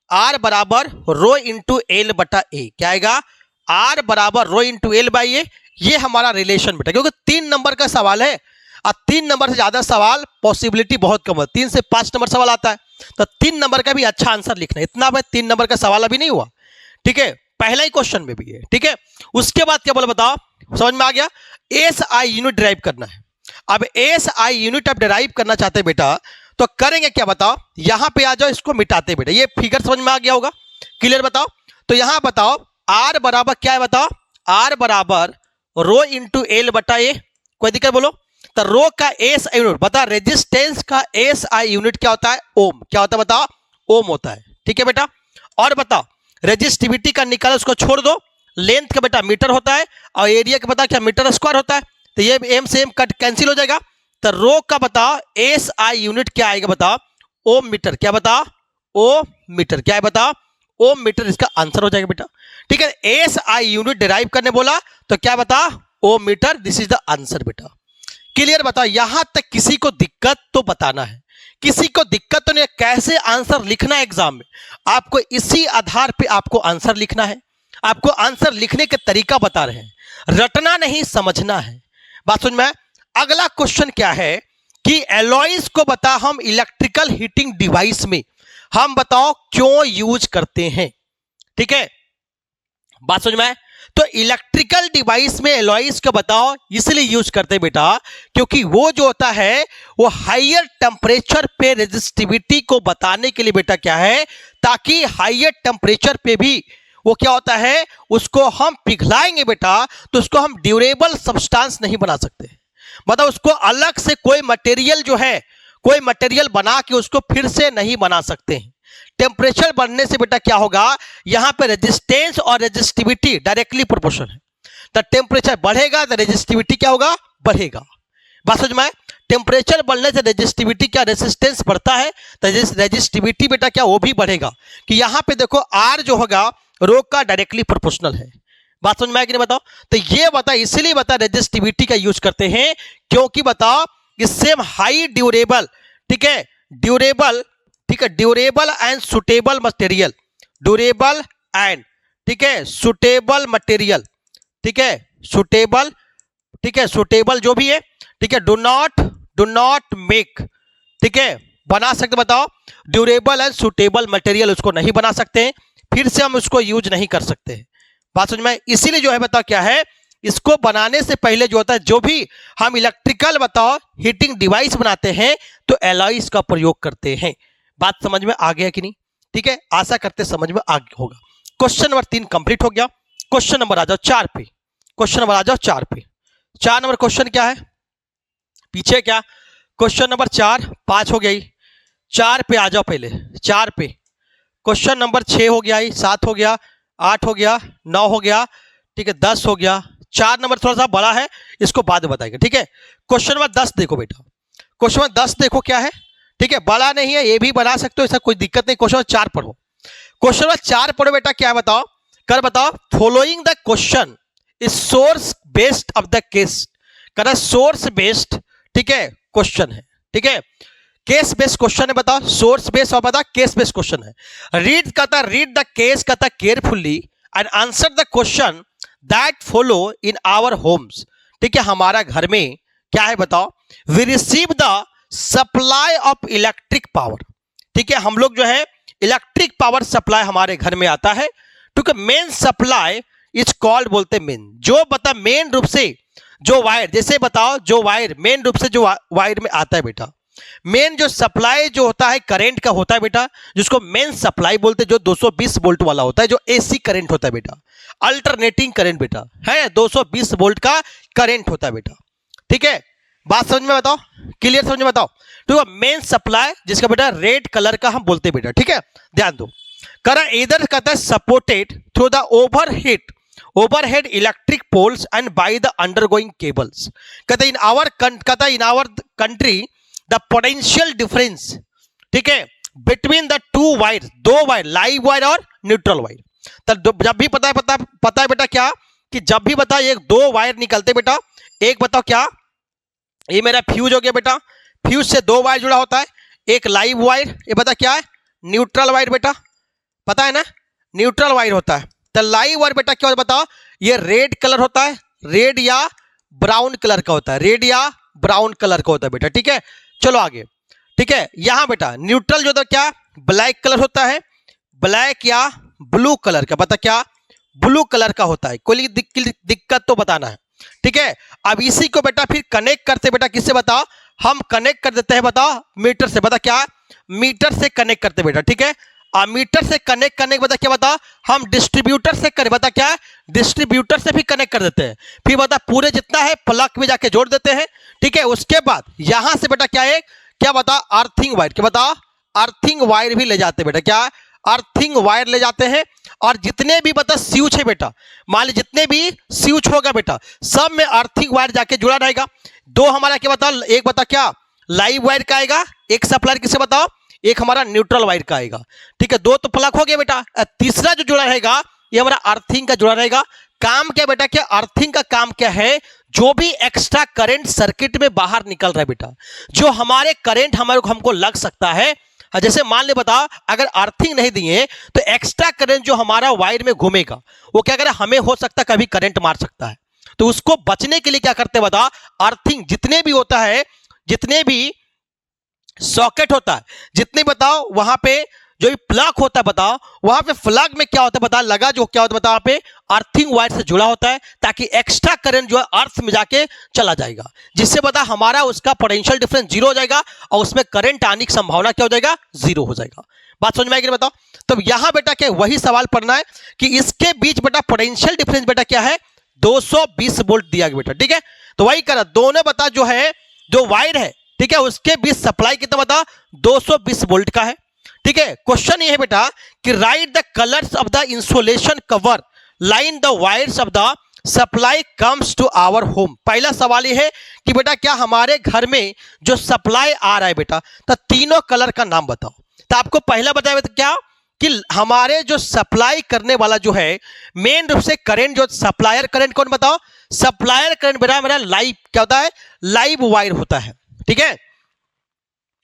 आर बराबर रो इंटू L/A, क्या आएगा, आर बराबर रो इंटू L/A। ये हमारा रिलेशन बेटा, क्योंकि 3 नंबर का सवाल है और 3 नंबर से ज्यादा सवाल पॉसिबिलिटी बहुत कम है, 3 से 5 नंबर सवाल आता है, तो 3 नंबर का भी अच्छा आंसर लिखना है। इतना 3 नंबर का सवाल अभी नहीं हुआ। ठीक है, पहला ही क्वेश्चन में भी है। ठीक है, उसके बाद क्या बोला बताओ, समझ में आ गया, SI यूनिट ड्राइव करना है। अब SI यूनिट आप ड्राइव करना चाहते हैं बेटा, तो करेंगे क्या बताओ, यहां पे आ जाओ, इसको मिटाते बेटा, ये फिगर समझ में आ गया होगा, क्लियर बताओ। तो यहां बताओ आर बराबर क्या है बताओ, आर बराबर रो इंटू L/A, कोई दिक्कत बोलो। तो रो का SI यूनिट बता, रेजिस्टेंस का SI यूनिट क्या होता है, ओम, क्या होता है बताओ, ओम होता है। ठीक है बेटा, और बताओ रेजिस्टिविटी का निकाल उसको छोड़ दो, लेंथ का बेटा मीटर होता है और एरिया का बता क्या मीटर स्क्वायर होता है, तो ये एम से एम कट कैंसिल हो जाएगा। तो रो का बताओ एस आई यूनिट क्या आएगा बताओ, ओम मीटर। क्या बताओ, ओम मीटर। क्या है बताओ, ओम मीटर। इसका आंसर हो जाएगा बेटा। ठीक है, एस आई यूनिट डिराइव करने बोला तो क्या बता, ohm metre. This is the answer बेटा। क्लियर बताओ, यहां तक किसी को दिक्कत तो बताना है, किसी को दिक्कत तो नहीं। कैसे आंसर लिखना है एग्जाम में, आपको इसी आधार पे आपको आंसर लिखना है। आपको आंसर लिखने के तरीका बता रहे हैं, रटना नहीं समझना है। बात समझ में। अगला क्वेश्चन क्या है कि एलॉयज को बता हम इलेक्ट्रिकल हीटिंग डिवाइस में हम बताओ क्यों यूज करते हैं। ठीक है, बात समझ में। तो इलेक्ट्रिकल डिवाइस में एलॉयज को बताओ इसलिए यूज करते हैं बेटा, क्योंकि वो जो होता है वो हायर टेम्परेचर पे रेजिस्टिविटी को बताने के लिए बेटा क्या है, ताकि हायर टेम्परेचर पे भी वो क्या होता है, उसको हम पिघलाएंगे बेटा तो उसको हम ड्यूरेबल सब्सटेंस नहीं बना सकते। मतलब उसको अलग से कोई मटेरियल जो है, कोई मटेरियल बना के उसको फिर से नहीं बना सकते हैं। टेम्परेचर बढ़ने से बेटा क्या होगा, यहां पे रेजिस्टेंस और रेजिस्टिविटी डायरेक्टली प्रोपोर्शनल है। तो टेम्परेचर बढ़ेगा तो रेजिस्टिविटी क्या होगा, बढ़ेगा। बात समझ में। टेम्परेचर बढ़ने से रेजिस्टिविटी क्या, रेजिस्टेंस बढ़ता है तो रेजिस्टिविटी बेटा क्या, वो भी बढ़ेगा। कि यहां पे देखो आर जो होगा रो का डायरेक्टली प्रोपोर्शनल है। बात समझ में आया कि नहीं बताओ। तो ये बता इसलिए बता रेजिस्टिविटी का यूज करते हैं, क्योंकि बताओ इससे हम हाई ड्यूरेबल, ठीक है, ड्यूरेबल, ठीक है, durable and suitable material, durable and, ठीक है, सुटेबल मटेरियल, ठीक है, सुटेबल, ठीक है, सुटेबल जो भी है, ठीक है, डू नॉट मेक, ठीक है, बना सकते बताओ ड्यूरेबल एंड सुटेबल मटेरियल उसको नहीं बना सकते हैं, फिर से हम उसको यूज नहीं कर सकते हैं। बात समझ में। इसीलिए जो है बताओ क्या है, इसको बनाने से पहले जो होता है, जो भी हम इलेक्ट्रिकल बताओ हीटिंग डिवाइस बनाते हैं तो एलॉयज का प्रयोग करते हैं। बात समझ में आ गया कि नहीं। ठीक है, आशा करते समझ में आ गया होगा। क्वेश्चन नंबर 3 कंप्लीट हो गया। क्वेश्चन नंबर आ जाओ 4 पे। क्वेश्चन नंबर आ जाओ 4 पे। 4 नंबर क्वेश्चन क्या है, पीछे क्या, क्वेश्चन नंबर 4, 5 हो गई, 4 पे आ जाओ पहले। 4 पे क्वेश्चन नंबर 6 हो गया, 7 हो गया, 8 हो गया, 9 हो गया, ठीक है, 10 हो गया। 4 नंबर थोड़ा सा बड़ा है, इसको बाद में बताएंगे। ठीक है, क्वेश्चन नंबर 10 देखो बेटा। क्वेश्चन नंबर 10 देखो क्या है, ठीक है, बड़ा नहीं है, ये भी बना सकते हो, ऐसा कोई दिक्कत नहीं। क्वेश्चन नंबर 4 पढ़ो। क्वेश्चन नंबर 4 पढ़ो बेटा। क्या है बताओ, कर बताओ, following the question is source based of the case. कर सोर्स बेस्ड, ठीक है, क्वेश्चन है। ठीक है, केस बेस्ड क्वेश्चन है बताओ, सोर्स बेस्ड और बता केस बेस्ड क्वेश्चन है। रीड कहता, रीड द केस कहता carefully and answer the question that follow in our homes. ठीक है, हमारा घर में क्या है बताओ, we receive the supply of electric power. ठीक है, हम लोग जो है इलेक्ट्रिक पावर सप्लाई हमारे घर में आता है। ठीक है, मेन सप्लाई इज कॉल्ड बोलते मेन, जो बता मेन रूप से जो वायर, जैसे बताओ जो वायर मेन रूप से जो वायर में आता है बेटा, मेन जो सप्लाई जो होता है करंट का होता है बेटा, जिसको मेन सप्लाई बोलते हैं, जो 220 वोल्ट वाला होता है, जो एसी करंट होता है बेटा, अल्टरनेटिंग करंट बेटा है, 220 वोल्ट का करंट होता है बेटा। ठीक है, बात समझ में बताओ, क्लियर समझ में बताओ। तो मेन सप्लाई जिसका बेटा रेड कलर का हम बोलते हैं बेटा। ठीक है, ध्यान दो। करा इधर कहता है supported through the overhead electric poles and by the undergoing cables. कहता in our country the potential difference, ठीक है, बिटवीन द टू वायर, दो वायर, लाइव वायर और न्यूट्रल वायर। तो जब भी पता है बेटा क्या, कि जब भी बता एक दो वायर निकलते बेटा, एक बताओ क्या, ये मेरा फ्यूज हो गया बेटा, फ्यूज से दो वायर जुड़ा होता है, एक लाइव वायर, ये बता क्या है, न्यूट्रल वायर बेटा, पता है ना, न्यूट्रल वायर होता है। तो लाइव वायर बेटा क्या होता है बताओ, ये रेड कलर होता है, रेड या ब्राउन कलर का होता है, रेड या ब्राउन कलर का होता है बेटा। ठीक है, चलो आगे। ठीक है, यहां बेटा न्यूट्रल जो होता है क्या, ब्लैक कलर होता है, ब्लैक या ब्लू कलर का, बता क्या, ब्लू कलर का होता है। कोई दिक्कत तो बताना है। ठीक है, अब इसी को बेटा फिर कनेक्ट करते बेटा, किससे बताओ, हम कनेक्ट कर देते हैं बताओ मीटर से, बता क्या, मीटर से कनेक्ट करते बेटा। ठीक है, अब मीटर से कनेक्ट करने के बाद क्या बता, हम डिस्ट्रीब्यूटर से करें, बता क्या, डिस्ट्रीब्यूटर से भी कनेक्ट कर देते हैं, फिर बता पूरे जितना है प्लग में जाके जोड़ देते हैं। ठीक है, उसके बाद यहां से बेटा क्या है, क्या बता, अर्थिंग वायर, क्या बता, अर्थिंग वायर भी ले जाते हैं बेटा, क्या, अर्थिंग वायर ले जाते हैं, और जितने भी बता स्विच है बेटा, मान ली जितने भी स्विच होगा बेटा, सब में अर्थिंग वायर जाके जुड़ा रहेगा। दो हमारा क्या बताओ, एक बता क्या लाइव वायर का आएगा, एक सप्लायर किसे बताओ, एक हमारा न्यूट्रल वायर का आएगा। ठीक है, दो तो प्लग हो गया बेटा। तीसरा जो जुड़ा रहेगा ये हमारा अर्थिंग का जुड़ा रहेगा। काम क्या बेटा, क्या अर्थिंग का काम क्या है, जो भी एक्स्ट्रा करंट सर्किट में बाहर निकल रहा है बेटा, जो हमारे करंट हमको लग सकता है, जैसे मान ले बता अगर अर्थिंग नहीं दिए तो एक्स्ट्रा करंट जो हमारा वायर में घूमेगा वो क्या करे, हमें हो सकता है कभी करंट मार सकता है। तो उसको बचने के लिए क्या करते हैं बता, अर्थिंग जितने भी होता है, जितने भी सॉकेट होता है, जितने बताओ वहां पे जो भी प्लग होता है बताओ, वहां पे प्लग में क्या होता है बता, लगा जो क्या होता है बता, वहां पे अर्थिंग वायर से जुड़ा होता है, ताकि एक्स्ट्रा करंट जो है अर्थ में जाके चला जाएगा, जिससे बता हमारा उसका पोटेंशियल डिफरेंस जीरो हो जाएगा और उसमें करंट आने की संभावना क्या हो जाएगा, जीरो हो जाएगा। बात समझ में आएगी बताओ। तो यहां बेटा क्या वही सवाल पढ़ना है कि इसके बीच बेटा पोटेंशियल डिफरेंस बेटा क्या है, 220 वोल्ट दिया गया बेटा। ठीक है, तो वही करा, दोनों बता जो है जो वायर है, ठीक है, उसके बीच सप्लाई कितना बता, 220 वोल्ट का है। ठीक है, क्वेश्चन ये है बेटा कि write the colours of the insulation cover line the wires of the supply comes to our home. पहला सवाल ये है कि बेटा क्या हमारे घर में जो सप्लाई आ रहा है बेटा, तो तीनों कलर का नाम बताओ। तो आपको पहला बताया तो क्या कि हमारे जो सप्लाई करने वाला जो है मेन रूप से करंट, जो सप्लायर करंट कौन बताओ, सप्लायर करंट बेटा मेरा लाइव क्या होता है, लाइव वायर होता है। ठीक है,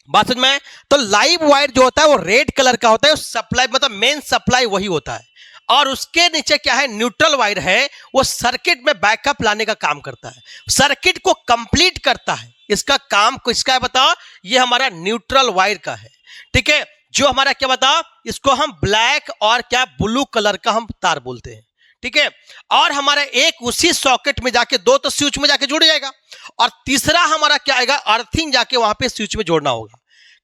बात समझ में। तो लाइव वायर जो होता है वो रेड कलर का होता है, सप्लाई मतलब मेन सप्लाई वही होता है, और उसके नीचे क्या है न्यूट्रल वायर है, वो सर्किट में बैकअप लाने का काम करता है, सर्किट को कंप्लीट करता है। इसका काम किसका है बताओ, ये हमारा न्यूट्रल वायर का है। ठीक है, जो हमारा क्या बताओ, इसको हम ब्लैक और क्या ब्लू कलर का हम तार बोलते हैं। ठीक है, और हमारा एक उसी सॉकेट में जाके, दो तो स्विच में जाके जुड़ जाएगा, और तीसरा हमारा क्या आएगा, अर्थिंग जाके वहां पे स्विच में जोड़ना होगा।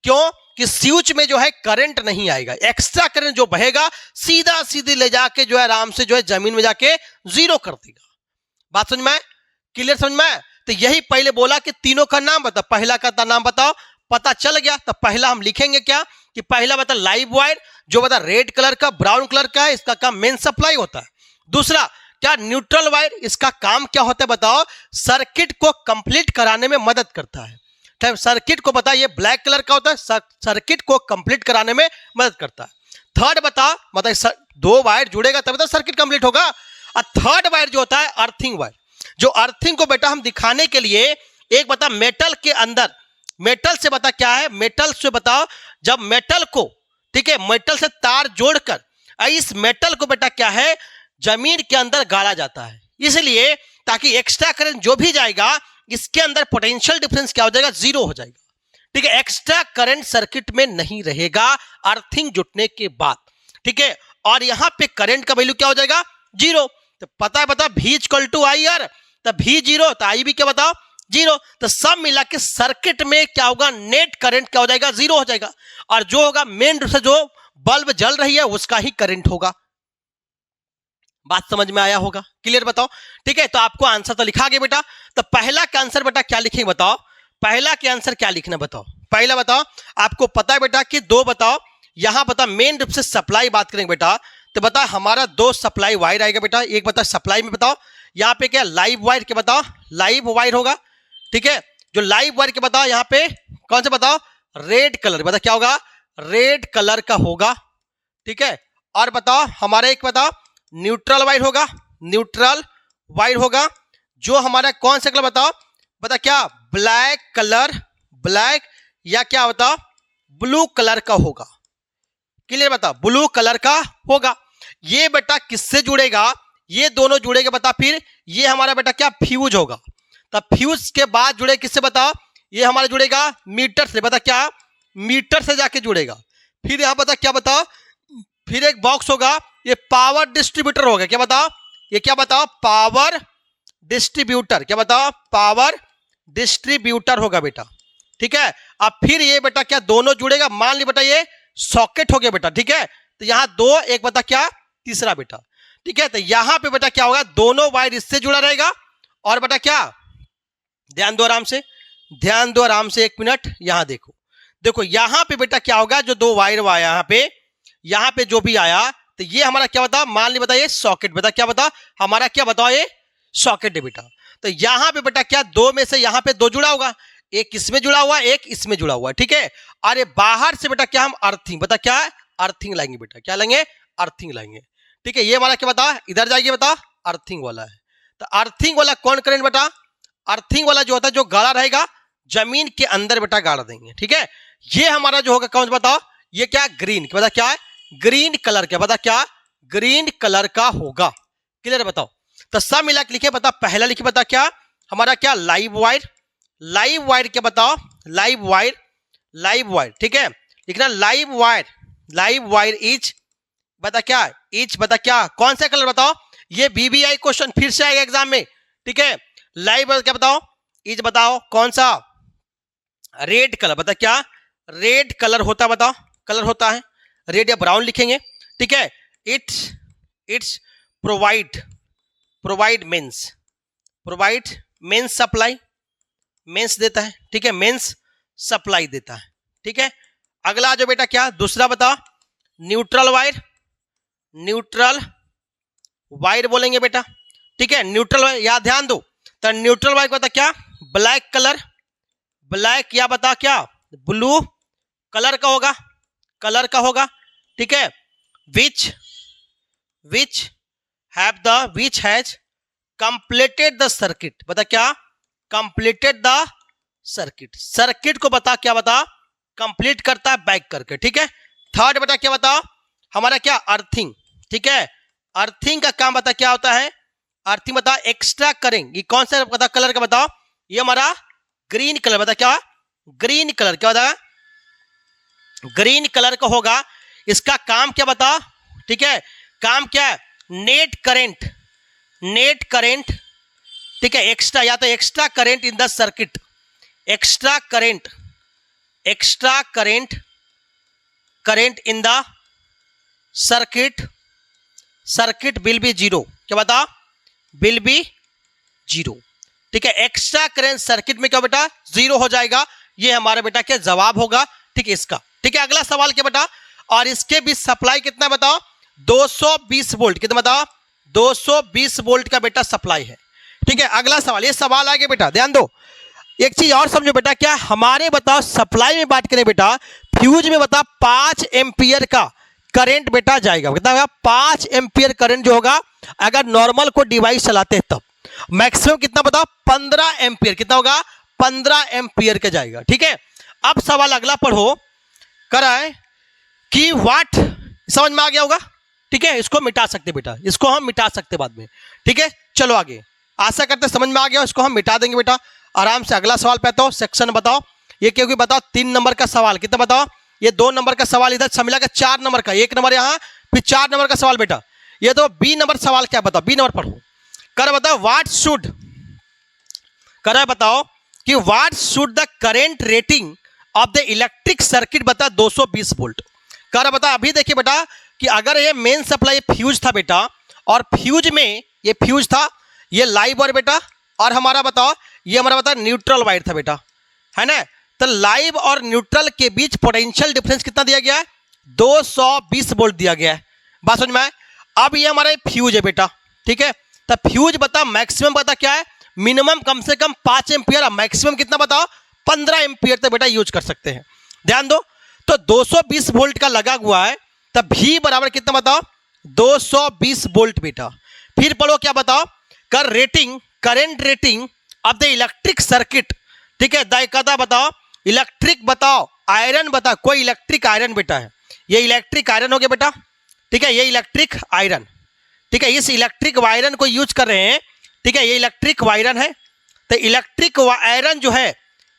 क्यों कि स्विच में जो है करंट नहीं आएगा, एक्स्ट्रा करंट जो बहेगा सीधा सीधे ले जाके जो है आराम से जो है जमीन में जाके जीरो कर देगा। बात समझ में, क्लियर समझ में। तो यही पहले बोला कि तीनों का नाम बताओ, पहला का नाम बताओ, पता चल गया। तो पहला हम लिखेंगे क्या कि पहला बता लाइव वायर, जो बता रेड कलर का ब्राउन कलर का है, इसका काम मेन सप्लाई होता है। दूसरा क्या न्यूट्रल वायर, इसका काम क्या होता है बताओ, सर्किट को कंप्लीट कराने में मदद करता है। सर्किट को बता ये ब्लैक कलर का होता है, सर्किट को कंप्लीट कराने में मदद करता है। थर्ड बता मतलब दो वायर जुड़ेगा तब तो सर्किट कंप्लीट होगा। और थर्ड वायर जो होता है अर्थिंग वायर, जो अर्थिंग को बेटा हम दिखाने के लिए एक बता मेटल के अंदर, मेटल से बता क्या है, मेटल से बताओ जब मेटल को, ठीक है, मेटल से तार जोड़कर इस मेटल को बेटा क्या है जमीन के अंदर गाड़ा जाता है, इसलिए ताकि एक्स्ट्रा करंट जो भी जाएगा इसके अंदर पोटेंशियल डिफरेंस क्या हो जाएगा, जीरो हो जाएगा। ठीक है, एक्स्ट्रा करंट सर्किट में नहीं रहेगा अर्थिंग जुटने के बाद। ठीक है, और यहां पे करंट का वैल्यू क्या हो जाएगा, जीरो। तो पता है बता V equal to I R, तो V जीरो तो आई भी क्या बताओ जीरो। तो सब मिला के सर्किट में क्या होगा, नेट करंट क्या हो जाएगा, जीरो हो जाएगा, और जो होगा मेन रूप से जो बल्ब जल रही है उसका ही करंट होगा। बात समझ में आया होगा, क्लियर बताओ। ठीक है, तो आपको आंसर तो लिखा गया बेटा। तो पहला का आंसर बेटा क्या लिखेंगे बताओ, पहला के आंसर क्या लिखना बताओ, पहला बताओ आपको पता है बेटा कि दो बताओ, यहां बता मेन रूप से सप्लाई बात करेंगे बेटा, तो बता हमारा दो सप्लाई वायर आएगा बेटा, एक बता सप्लाई में बताओ यहाँ पे क्या लाइव वायर के बताओ, लाइव वायर होगा। ठीक है, जो लाइव वायर के बताओ यहाँ पे कौन से बताओ, रेड कलर, बता क्या होगा, रेड कलर का होगा। ठीक है, और बताओ हमारा एक बताओ न्यूट्रल वायर होगा, न्यूट्रल वायर होगा, जो हमारा कौन सा कलर बताओ, बता क्या ब्लैक कलर, ब्लैक या क्या बताओ ब्लू कलर का होगा। क्लियर बताओ, ब्लू कलर का होगा। ये बेटा किससे जुड़ेगा, ये दोनों जुड़ेगा बता, फिर ये हमारा बेटा क्या फ्यूज होगा। तब फ्यूज के बाद जुड़े किससे बताओ, ये हमारा जुड़ेगा मीटर से, बता क्या मीटर से जाके जुड़ेगा। फिर यहां बता क्या बताओ, फिर एक बॉक्स होगा, ये पावर डिस्ट्रीब्यूटर होगा, क्या बताओ, ये क्या बताओ पावर डिस्ट्रीब्यूटर, क्या बताओ पावर डिस्ट्रीब्यूटर होगा बेटा। ठीक है, अब फिर ये बेटा क्या दोनों जुड़ेगा, मान ली बेटा ये सॉकेट हो गया बेटा। ठीक है, तो यहां दो, एक बता क्या तीसरा बेटा। ठीक है, तो यहां पे बेटा क्या होगा, दोनों वायर इससे जुड़ा रहेगा, और बेटा क्या ध्यान दो आराम से, ध्यान दो आराम से, एक मिनट यहां देखो, देखो यहां पे बेटा क्या होगा, जो दो वायर आया यहां पे जो भी आया, तो ये हमारा क्या बता, मान ली बता ये सॉकेट बता, क्या बता हमारा, क्या बताओ ये सॉकेट है बेटा। तो यहां पे बेटा क्या, दो में से यहां पे दो जुड़ा होगा, एक इसमें जुड़ा हुआ, एक इसमें जुड़ा हुआ है, ठीक है। और ये बाहर से बेटा क्या हम अर्थिंग बता, क्या है अर्थिंग लाएंगे बेटा, क्या लेंगे अर्थिंग लाएंगे, ठीक है। ये वाला क्या बता इधर जाएगी बता, अर्थिंग वाला है। तो अर्थिंग वाला कौन करेंगे बेटा, अर्थिंग वाला जो होता है जो गाढ़ा रहेगा जमीन के अंदर बेटा गाड़ देंगे, ठीक है। ये हमारा जो होगा कौन बताओ, ये क्या ग्रीन, बता क्या है ग्रीन कलर का, बता क्या ग्रीन कलर का होगा, क्लियर बताओ। तो सब मिला के लिखे बता, पहला लिखे बता क्या हमारा, क्या लाइव वायर, लाइव वायर क्या बताओ, लाइव वायर, लाइव वायर, ठीक है। लिखना live wire, live wire is बता क्या इज बता क्या कौन सा कलर बताओ, ये बीबीआई क्वेश्चन फिर से आएगा एग्जाम में, ठीक है। लाइव वायर क्या बताओ, इज बताओ कौन सा, रेड कलर बता क्या रेड कलर होता, बताओ कलर होता है रेड या ब्राउन लिखेंगे, ठीक है। It's provide, provide means supply, means देता है, ठीक है, मीन्स सप्लाई देता है, ठीक है। अगला जो बेटा क्या दूसरा बताओ, न्यूट्रल वायर, न्यूट्रल वायर बोलेंगे बेटा, ठीक है। न्यूट्रल वायर याद ध्यान दो, तो न्यूट्रल वायर बता क्या ब्लैक कलर, ब्लैक या बता क्या ब्लू कलर का होगा, कलर का होगा, ठीक है। Which has completed the circuit बता क्या कंप्लीटेड द सर्किट, सर्किट को बता क्या बता कंप्लीट करता है बैक करके, ठीक है। थर्ड बता क्या बता हमारा क्या अर्थिंग, ठीक है। अर्थिंग का काम बता क्या होता है, अर्थिंग बता एक्स्ट्रा करेंगे, कौन सा बता कलर का बताओ, ये हमारा ग्रीन कलर बता क्या ग्रीन कलर, क्या बता ग्रीन कलर का होगा। इसका काम क्या बता, ठीक है, काम क्या है नेट करेंट, नेट करेंट, ठीक है, एक्स्ट्रा या तो extra current in the circuit, extra current, extra current, current in the circuit, circuit will be zero, क्या बता विल बी जीरो, ठीक है। एक्स्ट्रा करेंट सर्किट में क्या बेटा जीरो हो जाएगा, ये हमारा बेटा क्या जवाब होगा, ठीक है इसका, ठीक है। अगला सवाल क्या बेटा, और इसके भी सप्लाई कितना बताओ 220 वोल्ट, कितना बताओ 220 वोल्ट का बेटा सप्लाई है, ठीक है। अगला सवाल, ये सवाल आगे बेटा ध्यान दो, एक चीज और समझो बेटा, क्या हमारे बताओ सप्लाई में बात करें बेटा, फ्यूज में बता 5 एम्पियर का करंट बेटा जाएगा, कितना 5 एम्पियर करंट जो होगा अगर नॉर्मल को डिवाइस चलाते हैं तब, मैक्सिमम कितना बताओ 15 एम्पियर, कितना होगा 15 एम्पियर का जाएगा, ठीक है। अब सवाल अगला पढ़ो, करा है कि वाट, समझ में आ गया होगा, ठीक है। इसको मिटा सकते बेटा, इसको हम मिटा सकते बाद में, ठीक है। चलो आगे, आशा करते समझ में आ गया, इसको हम मिटा देंगे बेटा आराम से। अगला सवाल पे तो सेक्शन बताओ, ये क्योंकि बताओ 3 नंबर का सवाल, कितना बताओ ये 2 नंबर का सवाल इधर मिला का 4 नंबर का, 1 नंबर यहाँ फिर 4 नंबर का सवाल बेटा। ये तो बी नंबर सवाल क्या बताओ, बी नंबर पढ़ो, कर बताओ व्हाट शुड, कर बताओ कि what should the current rating of the electric circuit बता 220 वोल्ट, कर बता। अभी देखिए बेटा कि अगर ये मेन सप्लाई फ्यूज था बेटा, और फ्यूज में ये फ्यूज था, ये लाइव वायर बेटा, और हमारा बताओ ये हमारा बता न्यूट्रल वायर था बेटा, है ना। तो लाइव और न्यूट्रल के बीच पोटेंशियल डिफरेंस कितना दिया गया है 220 वोल्ट दिया गया है, बात समझ में आए। अब ये हमारा फ्यूज है बेटा, ठीक है। तो फ्यूज बता मैक्सिमम बता क्या है, मिनिमम कम से कम 5 एम्पियर, मैक्सिमम कितना बताओ 15 एम्पियर तक बेटा यूज कर सकते हैं, ध्यान दो। तो 220 वोल्ट का लगा हुआ है, तब भी बराबर कितना बताओ 220 वोल्ट बेटा। फिर पढ़ो क्या बताओ, कर rating, current rating of the electric circuit, ठीक है। दायकदा बताओ, इलेक्ट्रिक बताओ, आयरन बताओ, कोई इलेक्ट्रिक आयरन बेटा है, ये इलेक्ट्रिक आयरन हो गया बेटा, ठीक है, ये इलेक्ट्रिक आयरन, ठीक है। इस इलेक्ट्रिक वायरन को यूज कर रहे हैं, ठीक है, ये इलेक्ट्रिक वायरन है। तो इलेक्ट्रिक आयरन जो है,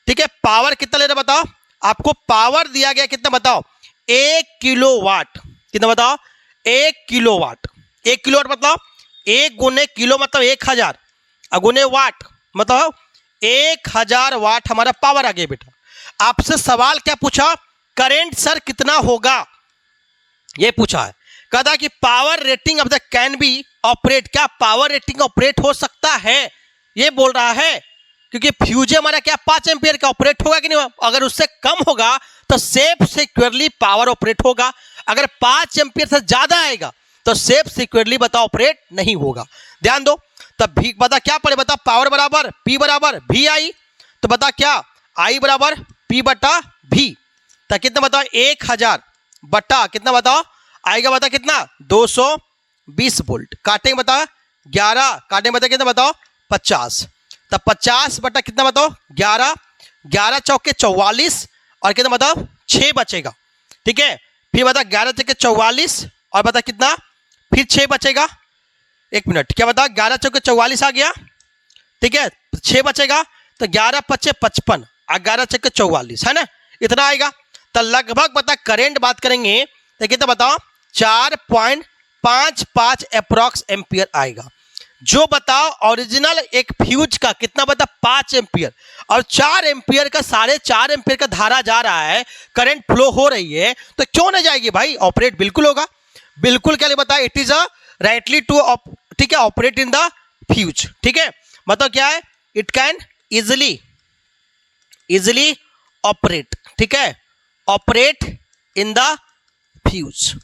ठीक है, पावर कितना ले रहा बताओ, आपको पावर दिया गया कितना बताओ 1 किलोवाट, कितना बताओ 1 किलोवाट, 1 किलोवाट मतलब 1 गुने किलो मतलब 1000, गुने वाट मतलब 1000 वाट हमारा पावर आ गया बेटा। आपसे सवाल क्या पूछा, करंट सर कितना होगा, ये पूछा है। कहता कि power rating of the can be operate, क्या पावर रेटिंग ऑपरेट हो सकता है, ये बोल रहा है, क्योंकि फ्यूज हमारा क्या 5 एम्पियर का ऑपरेट होगा कि नहीं, अगर उससे कम होगा तो सेफ सिक्योरली पावर ऑपरेट होगा, अगर 5 एम्पियर से ज्यादा आएगा तो सेफ सिक्योरली बता ऑपरेट नहीं होगा। ध्यान दो, तब भी बता क्या पड़े, बता पावर बराबर P बराबर V आई, तो बता क्या I बराबर P बटा V, तो कितना बताओ 1000 बटा कितना बताओ आएगा, बता कितना 220 वोल्ट, काटेंगे बता 11, काटेंगे बता कितना बताओ 50, तब 50 बटा कितना बताओ 11, 11 चौके 44 और कितना बताओ 6 बचेगा। ठीक है, फिर बता 11 चौके 44 और बता कितना फिर 6 बचेगा, एक मिनट क्या बता 11 चौके 44 आ गया, ठीक है 6 बचेगा, तो 11 पचे 55 और 11 चौके 44 है ना, इतना आएगा। तो लगभग बता करंट बात करेंगे तो कितना बताओ 4.55 अप्रॉक्स एम्पियर आएगा। जो बताओ ओरिजिनल एक फ्यूज का कितना बता 5 एम्पियर और 4 एम्पियर का 4.5 एम्पियर का धारा जा रहा है, करंट फ्लो हो रही है, तो क्यों नहीं जाएगी भाई, ऑपरेट बिल्कुल होगा। बिल्कुल क्या बता it is a rightly to, ठीक है ऑपरेट इन द फ्यूज। ठीक है मतलब क्या है, इट कैन इजिली ऑपरेट, ठीक है ऑपरेट इन द फ्यूज।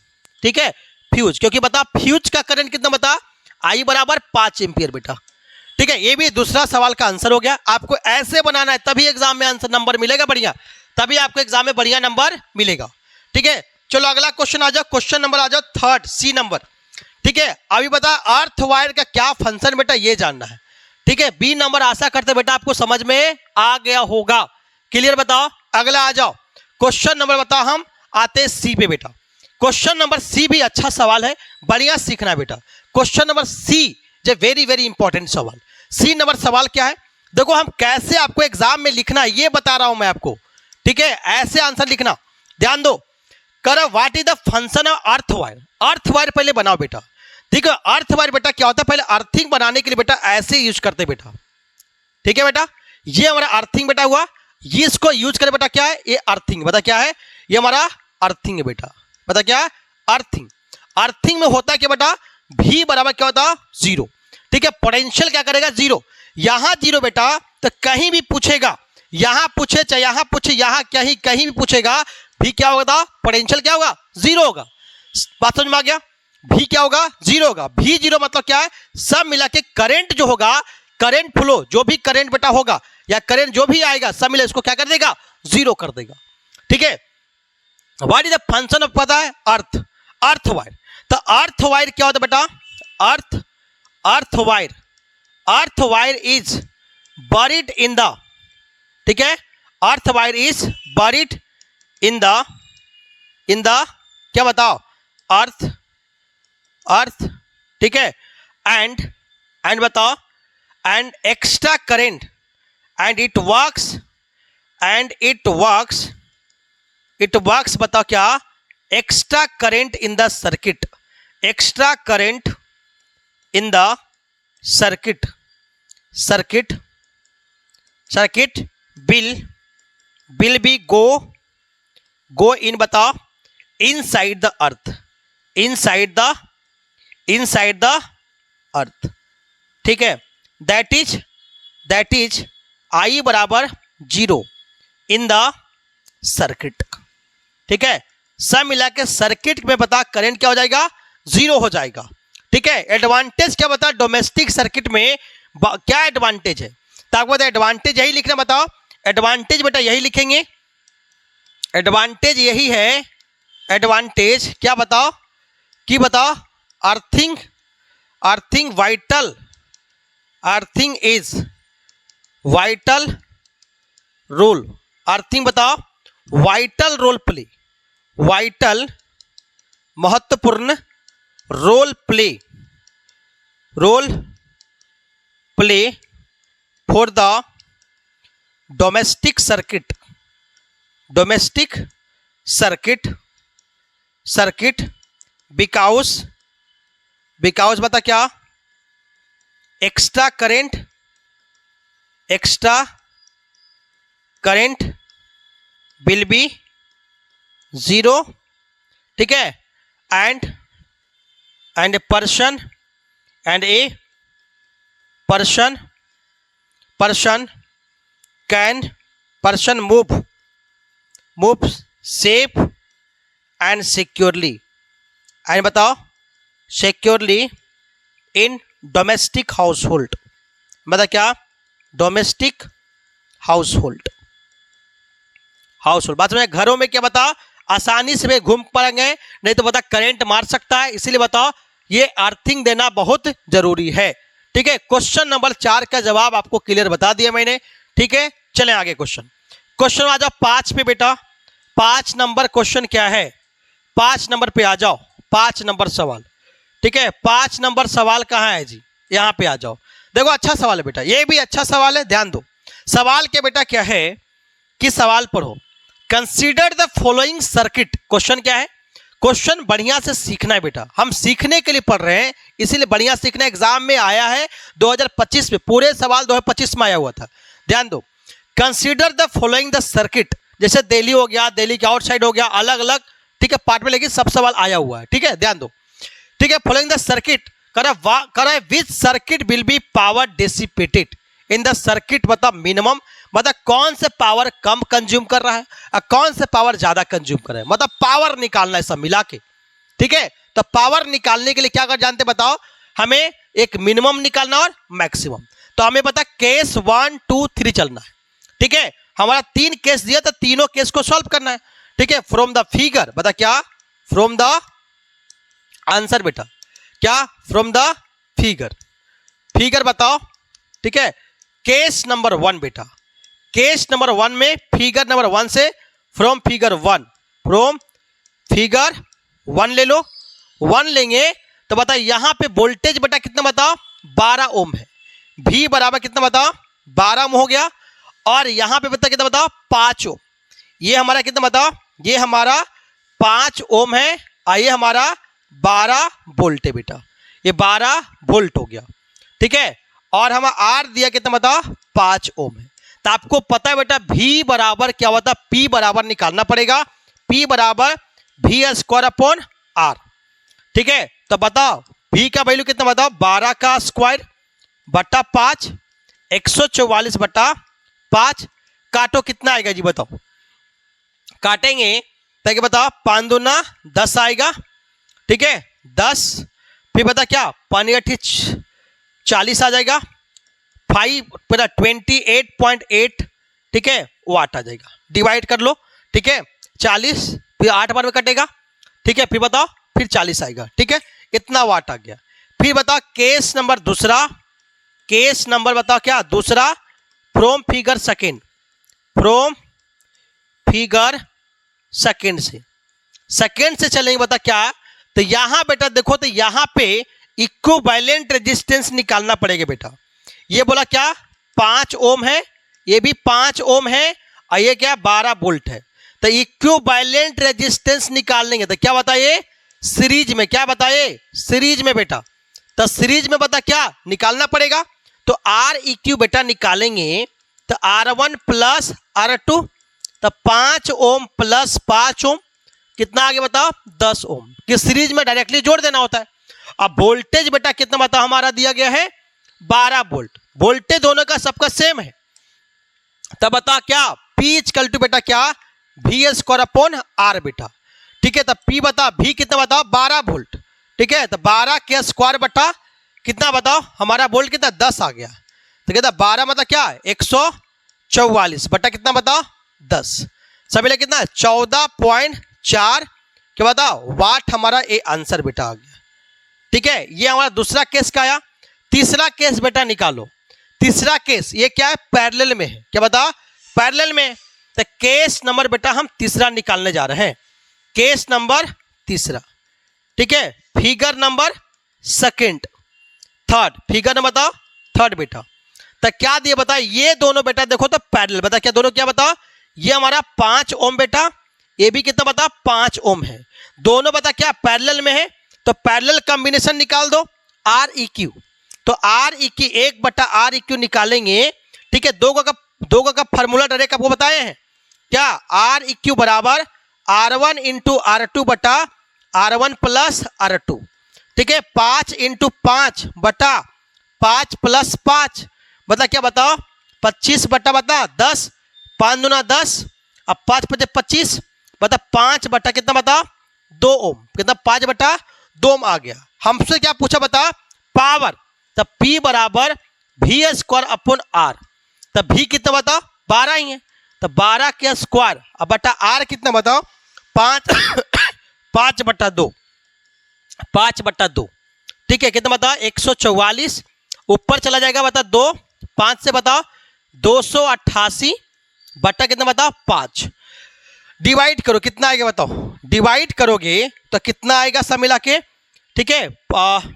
ठीक है फ्यूज, क्योंकि बता फ्यूज का करंट कितना बता आई बराबर 5 एम्पियर बेटा। ठीक है, ये भी दूसरा सवाल का आंसर हो गया। आपको ऐसे बनाना है तभी एग्जाम में आंसर नंबर मिलेगा बढ़िया, तभी आपको एग्जाम में बढ़िया नंबर मिलेगा। ठीक है चलो अगला क्वेश्चन आ जाओ, क्वेश्चन नंबर आ जाओ 3 सी नंबर। ठीक है अभी बता अर्थ वायर का क्या फंक्शन बेटा ये जानना है। ठीक है बी नंबर आशा करते बेटा आपको समझ में आ गया होगा, क्लियर बताओ। अगला आ जाओ क्वेश्चन नंबर बताओ, हम आते सी पे बेटा। क्वेश्चन नंबर सी भी अच्छा सवाल है, बढ़िया सीखना बेटा। क्वेश्चन नंबर सी जो वेरी वेरी इंपॉर्टेंट सवाल। सी नंबर सवाल क्या है, देखो हम कैसे आपको एग्जाम में लिखना है ये बता रहा हूं मैं आपको। ठीक है ऐसे आंसर लिखना, ध्यान दो। करो what is the function of earth wire. Earth wire पहले बनाओ बेटा। ठीक है अर्थ वायर बेटा क्या होता है, पहले अर्थिंग बनाने के लिए बेटा ऐसे यूज करते बेटा। ठीक है बेटा ये हमारा अर्थिंग बेटा हुआ, ये इसको यूज करें बेटा क्या है ये अर्थिंग, बता क्या है ये हमारा अर्थिंग है बेटा, बता क्या है अर्थिंग। अर्थिंग में होता है क्या बेटा V बराबर क्या होता है 0। ठीक है पोटेंशियल क्या करेगा 0, यहां 0 बेटा तो कहीं भी पूछेगा, यहां पूछे चाहे यहां पूछे, यहां कहीं कहीं भी पूछेगा V क्या होगा, पोटेंशियल क्या होगा 0 होगा। बात समझ में आ गया, V क्या होगा 0 होगा। V 0 मतलब क्या है, सब मिला के करंट जो होगा, करंट फ्लो जो भी करंट बेटा होगा या करंट जो भी आएगा सब मिला इसको क्या कर देगा 0 कर देगा। ठीक है what is the function of पता है अर्थ वायर। तो अर्थ वायर क्या होता है बेटा, earth wire is buried in the, ठीक है earth wire is buried in the क्या बताओ अर्थ। ठीक है एंड बताओ and extra current and it works बताओ क्या extra current in the circuit, extra current in the circuit will be go in बताओ inside the earth। ठीक है that is I बराबर 0 इन द सर्किट। ठीक है सब मिला के सर्किट में बता करंट क्या हो जाएगा 0 हो जाएगा। ठीक है एडवांटेज क्या बता डोमेस्टिक सर्किट में क्या एडवांटेज है, तो आपको बता एडवांटेज यही लिखना, बताओ एडवांटेज बेटा यही लिखेंगे, एडवांटेज यही है। एडवांटेज क्या बताओ कि बताओ earthing is vital role, earthing बताओ वाइटल रोल प्ले, वाइटल महत्वपूर्ण role play for the domestic circuit because बता क्या एक्स्ट्रा करेंट विल बी 0। ठीक है and person move safe and securely, and बताओ securely in domestic household, मतलब क्या, domestic house hold, बात में घरों में क्या बताओ, आसानी से घूम पाएंगे, नहीं तो बता करंट मार सकता है, इसीलिए बताओ ये अर्थिंग देना बहुत जरूरी है। ठीक है, क्वेश्चन नंबर 4 का जवाब आपको क्लियर बता दिया मैंने। ठीक है, चलें आगे क्वेश्चन आ जाओ 5 पे बेटा। 5 नंबर क्वेश्चन क्या है, 5 नंबर पे आ जाओ, 5 नंबर सवाल। ठीक है, 5 नंबर सवाल कहाँ है जी, यहाँ पे आ जाओ। देखो अच्छा सवाल है बेटा, ये भी अच्छा सवाल है, ध्यान दो। सवाल के बेटा क्या है कि सवाल पढ़ो, consider the following circuit. Question क्या है, क्वेश्चन बढ़िया से सीखना है बेटा, हम सीखने के लिए पढ़ रहे हैं, इसीलिए बढ़िया सीखना। एग्जाम में आया है 2025 में, पूरे सवाल 2025 में आया हुआ था, ध्यान दो। Consider the following the circuit, जैसे दिल्ली हो गया, दिल्ली के आउटसाइड हो गया, अलग अलग ठीक है पार्ट में, लेकिन सब सवाल आया हुआ है। ठीक है, ध्यान दो। ठीक है, फॉलोइंग द सर्किट करे विच circuit will be power dissipated in the circuit, मतलब मिनिमम, मतलब कौन से पावर कम कंज्यूम कर रहा है और कौन से पावर ज्यादा कंज्यूम कर रहा है, मतलब पावर निकालना है सब मिला के। ठीक है, तो पावर निकालने के लिए क्या कर जानते बताओ, हमें एक मिनिमम निकालना और मैक्सिमम। तो हमें पता केस 1 2 3 चलना है। ठीक है, हमारा 3 केस दिया, तो तीनों केस को सॉल्व करना है। ठीक है, फ्रॉम द फिगर, बता क्या, फ्रॉम द आंसर बेटा, क्या, फ्रॉम द फिगर बताओ। ठीक है, केस नंबर 1 बेटा, केस नंबर 1 में फिगर नंबर 1 से फ्रॉम फिगर 1 ले लो। 1 लेंगे तो बता यहां पे वोल्टेज बेटा कितना बताओ, 12 ओम है। V बराबर कितना बताओ, 12 ओम हो गया। और यहां पे बता कितना बताओ, 5 ओम। ये हमारा कितना बताओ, ये हमारा 5 ओम है और ये हमारा 12 वोल्ट है बेटा, ये 12 वोल्ट हो गया। ठीक है, और हम R दिया कितना बताओ, 5 ओम है। तो आपको पता है बेटा V बराबर क्या होता है, P बराबर निकालना पड़ेगा, P बराबर V² अपॉन R। ठीक है, तो बताओ V का वैल्यू कितना बताओ, 12 का स्क्वायर बटा 5, 144 बटा 5, काटो कितना आएगा जी बताओ, काटेंगे ताकि बताओ 5 दूना 10 आएगा। ठीक है, 10, फिर बता क्या, 5 40 आ जाएगा, 5 बता 28.8 ठीक है वाट आ जाएगा, डिवाइड कर लो। ठीक है, 40 फिर 8 बार में कटेगा। ठीक है, फिर बताओ, फिर 40 आएगा। ठीक है, इतना वाट आ गया। फिर बताओ केस नंबर दूसरा, केस नंबर बताओ क्या, दूसरा, from figure second, from figure second से चलेंगे। बता क्या, तो यहां बेटा देखो, तो यहां पे इक्विवेलेंट रेजिस्टेंस निकालना पड़ेगा बेटा। ये बोला क्या, 5 ओम है, ये भी 5 ओम है और ये क्या 12 वोल्ट है। तो इक्विवेलेंट रेजिस्टेंस निकाल लेंगे तो क्या बताइए, सीरीज में, क्या बताइए, सीरीज में बेटा। तो सीरीज में बता क्या निकालना पड़ेगा, तो आर इक्यू बेटा निकालेंगे तो R1 प्लस R2, तो 5 ओम प्लस 5 ओम कितना आगे बताओ, 10 ओम, कि सीरीज में डायरेक्टली जोड़ देना होता है। अब वोल्टेज बेटा कितना बताओ, हमारा दिया गया है 12 वोल्ट, वोल्टेज दोनों का सबका सेम है। तब बता क्या, P इक्वल टू बेटा क्या, V² अपॉन R बेटा। ठीक है, तब P बता, V कितना बताओ, 12 वोल्ट। ठीक है, तो 12 के स्क्वायर बटा कितना बताओ, हमारा वोल्ट कितना 10 आ गया। तो कहता 12 मतलब क्या, 144 बटा कितना बताओ, 10, सभी लोग कितना 14.4 क्या बताओ वाट, हमारा ये आंसर बेटा आ गया। ठीक है, ये हमारा दूसरा केस का आया। तीसरा केस बेटा निकालो, तीसरा केस ये क्या है, पैरेलल में है, क्या बताओ, पैरेलल में। तो केस नंबर बेटा हम तीसरा निकालने जा रहे हैं, केस नंबर तीसरा। ठीक है, figure number second, third, figure number बताओ थर्ड बेटा। तो क्या दिया बता, ये दोनों बेटा देखो तो पैरेलल, बता क्या दोनों क्या बताओ, ये हमारा 5 ओम बेटा, ये भी कितना बता 5 ओम है, दोनों बता क्या पैरेलल में है। तो पैरेलल कॉम्बिनेशन निकाल दो, आर ई क्यू। तो आर ई क्यू 1 बटा आर ई क्यू निकालेंगे। ठीक है, दो का फॉर्मूला डायरेक्ट आपको बताए हैं, क्या आर ई क्यू बराबर R1 इंटू R2 बटा R1 प्लस R2। ठीक है, 5 इंटू 5 बटा 5 प्लस 5 बता क्या बताओ, 25 बटा बता 10, 5 दूना 10, अब 5 बटे 25 बता 5 बटा कितना बताओ 2 ओम, कितना 5 बटा 2 ओम आ गया। हमसे क्या पूछा बता, पावर, तब P बराबर V² अपॉन R, तब V कितना बताओ 12 ही है, तो 12 के स्क्वायर अब बटा R कितना बताओ 5/2, 5/2, ठीक है, कितना बताओ 144, ऊपर चला जाएगा बता 2, 5 से बताओ 288 बटा कितना बताओ 5, डिवाइड करो कितना आएगा बताओ, डिवाइड करोगे तो कितना आएगा सब मिला के, ठीक है 5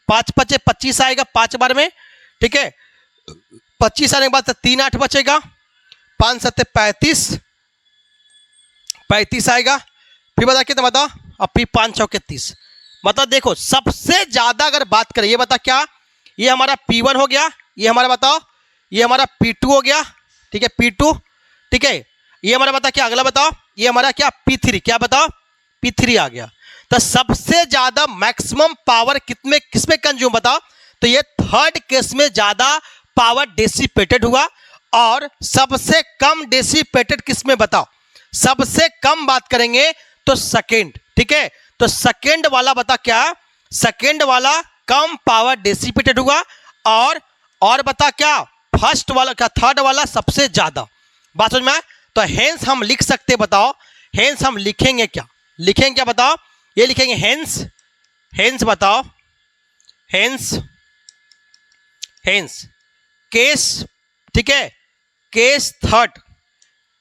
× 5 = 25 आएगा 5 बार में, ठीक है 25 आने के बाद 3 8 बचेगा, 5 7 35 आएगा, फिर बता कितना बताओ, अब फिर 5 6 30, मतलब देखो सबसे ज्यादा अगर बात करें, ये बता क्या, ये हमारा P1 हो गया, ये हमारा बताओ, ये हमारा P2 हो गया, ठीक है P2, ठीक है, ये हमारा बता क्या, अगला बताओ, ये हमारा क्या P3, क्या बताओ P3 आ गया। तो सबसे ज्यादा मैक्सिमम पावर किसमें कंज्यूम बताओ, तो ये थर्ड केस में ज्यादा पावर डेसिपेटेड हुआ, और सबसे कम डेसिपेटेड किसमें बताओ, सबसे कम बात करेंगे तो सेकेंड, ठीक है, तो सेकेंड वाला बता क्या, सेकेंड वाला कम पावर डेसिपेटेड हुआ, और बता क्या फर्स्ट वाला क्या, थर्ड वाला सबसे ज्यादा, बात समझ में आए? तो हेंस हम लिख सकते बताओ, हेंस हम लिखेंगे क्या, लिखेंगे क्या बताओ, ये लिखेंगे हेंस बताओ, हेंस केस, ठीक है, केस थर्ड,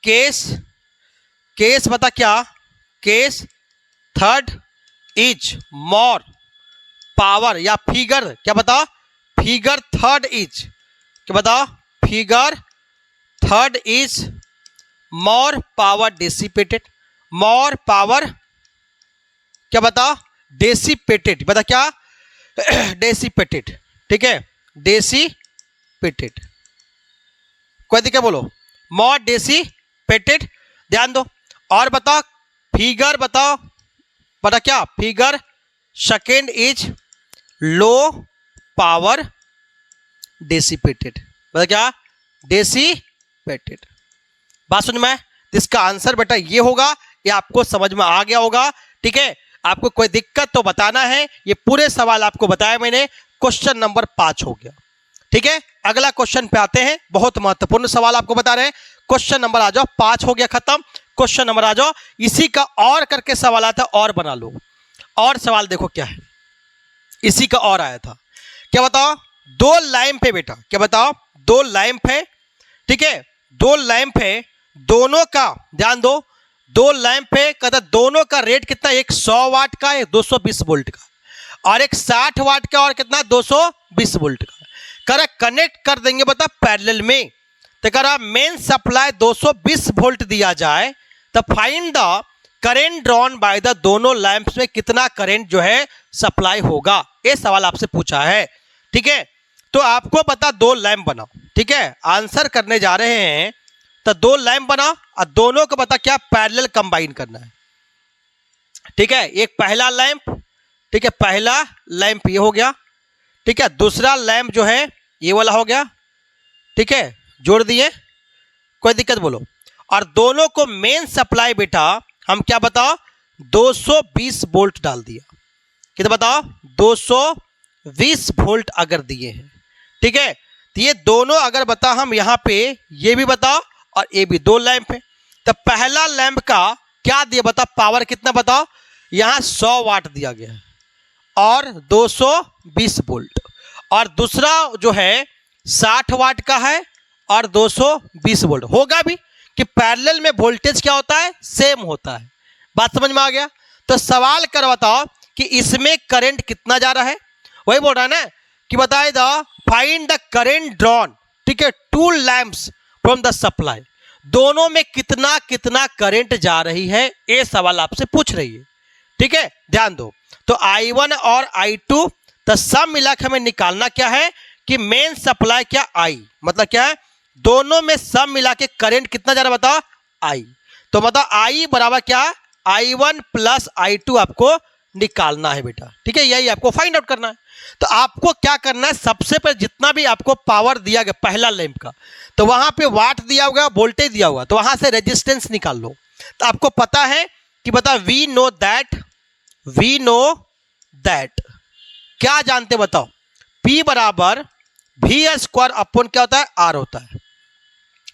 केस बता क्या, case third is more power, या फिगर क्या बताओ, फिगर थर्ड इज क्या बताओ, figure third is more power dissipated, more power क्या बताओ डेसिपेटेड, बता क्या डेसिपेटेड, ठीक है डेसिपेटेड, कोई दिक्कत बोलो, मोर डेसिपेटेड, ध्यान दो, और बताओ फिगर बताओ, बता क्या figure second is low power dissipated, बता क्या डेसिपेटेड, बात समझ में, इसका आंसर बेटा ये होगा, ये आपको समझ में आ गया होगा, ठीक है, आपको कोई दिक्कत तो बताना है, ये पूरे सवाल आपको बताया मैंने, क्वेश्चन नंबर 5 हो गया, ठीक है, अगला क्वेश्चन पे आते हैं, बहुत महत्वपूर्ण सवाल आपको बता रहे हैं, क्वेश्चन नंबर आ जाओ 5 हो गया खत्म, क्वेश्चन नंबर आ जाओ, इसी का और करके सवाल आता है, और बना लो, और सवाल देखो क्या है, इसी का और आया था, क्या बताओ 2 लैंप है बेटा, क्या बताओ 2 लैंप है, ठीक है 2 लैंप है, दोनों का ध्यान दो, 2 लैंप है, कहता दोनों का रेट कितना, एक 100 वाट का, एक 220 वोल्ट का, और एक 60 वाट का, और कितना 220 वोल्ट का, करा कनेक्ट कर देंगे बता पैरेलल में, तो करा मेन सप्लाई 220 वोल्ट दिया जाए, तो find the current drawn by the दोनों लैंप्स में कितना करंट जो है सप्लाई होगा, ये सवाल आपसे पूछा है, ठीक है, तो आपको पता 2 लैंप बनाओ, ठीक है, आंसर करने जा रहे हैं, तो 2 लैंप बनाओ, और दोनों को पता क्या पैरेलल कंबाइन करना है, ठीक है, एक पहला लैंप, ठीक है, पहला लैंप ये हो गया, ठीक है, दूसरा लैंप जो है ये वाला हो गया, ठीक है, जोड़ दिए, कोई दिक्कत बोलो, और दोनों को मेन सप्लाई बेटा हम क्या बताओ 220 वोल्ट डाल दिया, कितना बताओ 220 वोल्ट अगर दिए हैं, ठीक है, तो ये दोनों अगर बता हम यहाँ पे ये भी बताओ और ये भी 2 लैंप है, तो पहला लैंप का क्या दिया बता पावर कितना बताओ, यहाँ 100 वाट दिया गया है और 220 वोल्ट, और दूसरा जो है 60 वाट का है और 220 वोल्ट होगा भी, कि पैरेलल में वोल्टेज क्या होता है सेम होता है, बात समझ में आ गया। तो सवाल कर बताओ कि इसमें करंट कितना जा रहा है, वही बोल रहा है ना कि बताए the find the current drawn, ठीक है 2 लैंप्स फ्रॉम द सप्लाई, दोनों में कितना कितना करंट जा रही है, ये सवाल आपसे पूछ रही है, ठीक है, ध्यान दो। तो I1 और I2 तो सब मिला के हमें निकालना क्या है कि मेन सप्लाई क्या I, मतलब क्या है दोनों में सब मिला के करंट कितना जा रहा है बताओ I, तो मतलब I बराबर क्या I1 प्लस I2 आपको निकालना है बेटा, ठीक है, यही आपको फाइंड आउट करना है। तो आपको क्या करना है, सबसे पहले जितना भी आपको पावर दिया गया पहला लैंप का, तो वहां पे वाट दिया होगा वोल्टेज दिया होगा, तो वहां से रेजिस्टेंस निकाल लो, तो आपको पता है कि बता वी नो दैट क्या जानते बताओ? P बराबर वी स्क्वायर अपॉन क्या होता है? आर होता है।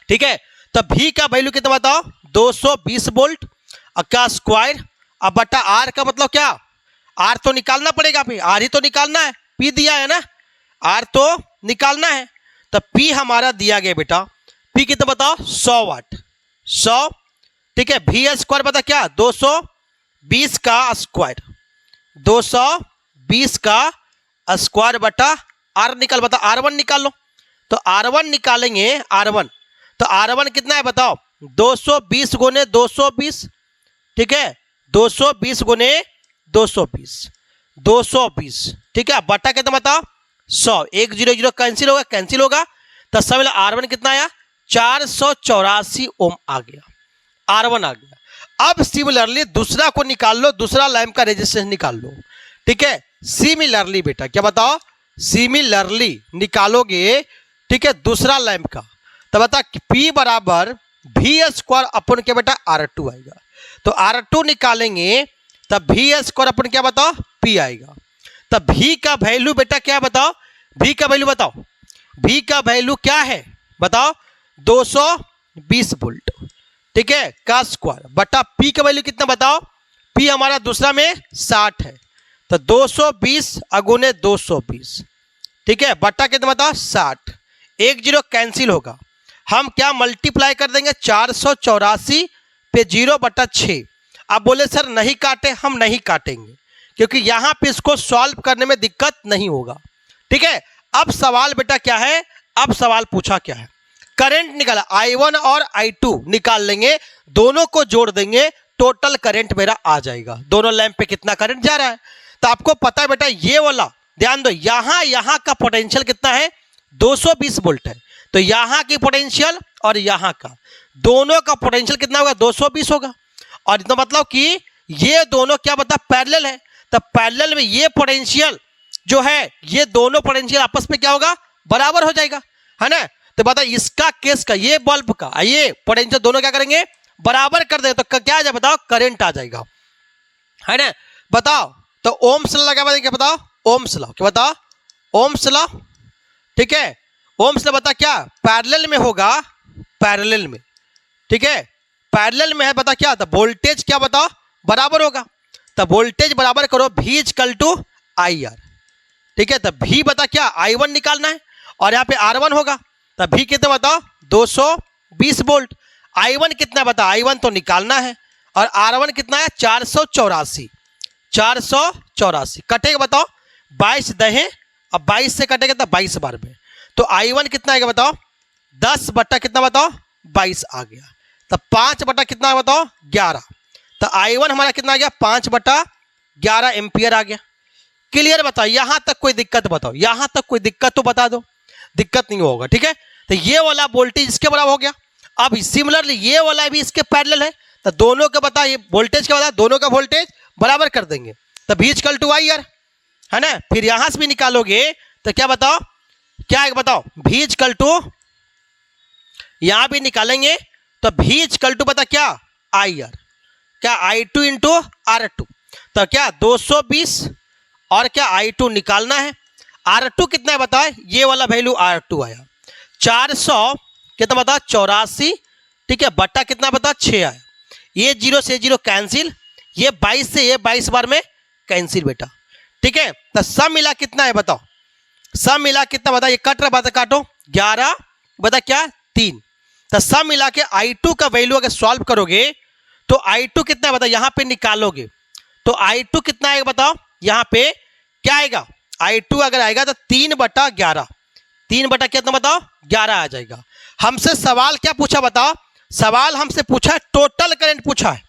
ठीक है, तो V का वैल्यू कितना बताओ? 220 वोल्ट का स्क्वायर अब बटा आर का मतलब क्या? आर तो निकालना पड़ेगा, P आर ही तो निकालना है, P दिया है ना, आर तो निकालना है। तो P हमारा दिया गया बेटा, P कितना बताओ? 100 वाट, 100। ठीक है, वी स्क्वायर बता क्या? 220 का स्क्वायर, 220 का स्क्वायर बटा आर निकाल, बता R1 निकाल लो। तो R1 निकालेंगे, R1 तो R1 कितना है बताओ? 220 गुने 220। ठीक है, 220 गुने 220, 220। ठीक है, बटा कितना बताओ? 100। 1 0 0 कैंसिल होगा, कैंसिल होगा। तो सब R1 कितना आया? 484 ओम आ गया, R1 आ गया। अब सिमिलरली दूसरा को निकाल लो, दूसरा लैंप का रेजिस्टेंस निकाल लो। ठीक है, सिमिलरली बेटा क्या बताओ? सिमिलरली निकालोगे, ठीक है, दूसरा लैंप का, तो बता P बराबर वी स्क्वायर अपन क्या बेटा? R2 आएगा। तो R2 निकालेंगे तब वी स्क्वायर अपन क्या बताओ? P आएगा। तब V का वैल्यू बेटा क्या बताओ? V का वैल्यू बताओ, V का वैल्यू क्या है बताओ? 220 वोल्ट, ठीक है, का स्क्वायर बटा P का वैल्यू कितना बताओ? P हमारा दूसरा में 60 है, तो 220 अगुने 220, ठीक है, बटा कितना बताओ? 60। 1 0 कैंसिल होगा, हम क्या मल्टीप्लाई कर देंगे? 484 पे 0 बटा 6। अब बोले सर नहीं काटे, हम नहीं काटेंगे क्योंकि यहां पे इसको सॉल्व करने में दिक्कत नहीं होगा। ठीक है, अब सवाल बेटा क्या है? अब सवाल पूछा क्या है? करंट निकाला, I1 और I2 निकाल लेंगे, दोनों को जोड़ देंगे, टोटल करंट मेरा आ जाएगा। दोनों लैंप पे कितना करंट जा रहा है? तो आपको पता है बेटा ये वाला, ध्यान दो, यहां का पोटेंशियल कितना है? 220 वोल्ट है। तो यहां की पोटेंशियल और यहां का, दोनों का पोटेंशियल कितना होगा? 220 होगा। और तो मतलब कि ये दोनों क्या बता? पैरेलल है। तो पैरेलल में ये पोटेंशियल जो है, ये दोनों पोटेंशियल आपस में क्या होगा? बराबर हो जाएगा, है ना। तो बता इसका केस का, ये बल्ब का, ये पोटेंशियल दोनों क्या करेंगे? बराबर कर दे, तो क्या आ जाए बताओ? करंट आ जाएगा, है ना। बताओ तो ओम्स लॉ लगा क्या बताओ? ओम्स लॉ क्या बताओ? ओम्स लॉ, ठीक है, ओम्स लॉ बता क्या? पैरेलल में होगा, पैरेलल में, ठीक है, पैरेलल में है, बता क्या? तो वोल्टेज क्या बताओ? बराबर होगा। तो वोल्टेज बराबर करो V equal to I R, ठीक है। तो V बता क्या? I1 निकालना है और यहाँ पे R1 होगा, तो V कितना बताओ? 220 वोल्ट। I1 कितना बता? I1 तो निकालना है, और R1 कितना है? 484, 484 कटेगा बताओ? 22 दहे, अब 22 से कटेगा तो 22 बार में, तो I1 कितना आएगा बताओ? 10 बटा कितना बताओ? 22 आ गया। तो 5 बटा कितना बताओ? 11। तो I1 हमारा कितना आ गया? 5 बटा 11 एम्पियर आ गया। क्लियर बताओ? यहां तक कोई दिक्कत बताओ, यहां तक कोई दिक्कत तो बता दो, दिक्कत नहीं होगा, ठीक है। तो ये वाला वोल्टेज इसके बराबर हो गया। अब सिमिलरली ये वाला भी इसके पैरेलल है, तो दोनों का बता, ये वोल्टेज क्या बता? दोनों का वोल्टेज बराबर कर देंगे, तो V equal to I R, है ना। फिर यहां से भी निकालोगे तो क्या बताओ? क्या है बताओ? V इक्वल टू, यहां भी निकालेंगे तो V इक्वल टू बता क्या? आई आर, क्या? I2 इंटू R2, तो क्या 220 और क्या I2 निकालना है। R2 कितना है बताए? ये वाला वैल्यू R2 आया 400 कितना बता? 84, ठीक है, बटा कितना बता? 6 आया। ये 0 से 0 कैंसिल, ये 22 से ये 22 बार में कैंसिल बेटा, ठीक है। तो सब मिला कितना है बताओ? सब मिला कितना बता? ये कट रहा बात, काटो, 11 बता क्या? 3। तो सब मिला के I2 का वैल्यू अगर सॉल्व करोगे तो I2 कितना है बता? यहां पे निकालोगे तो I2 कितना आएगा बताओ? यहां पे क्या आएगा? I2 अगर आएगा तो 3 बटा 11, 3 बटा कितना बताओ? 11 आ जाएगा। हमसे सवाल क्या पूछा बताओ? सवाल हमसे पूछा टोटल करंट पूछा है,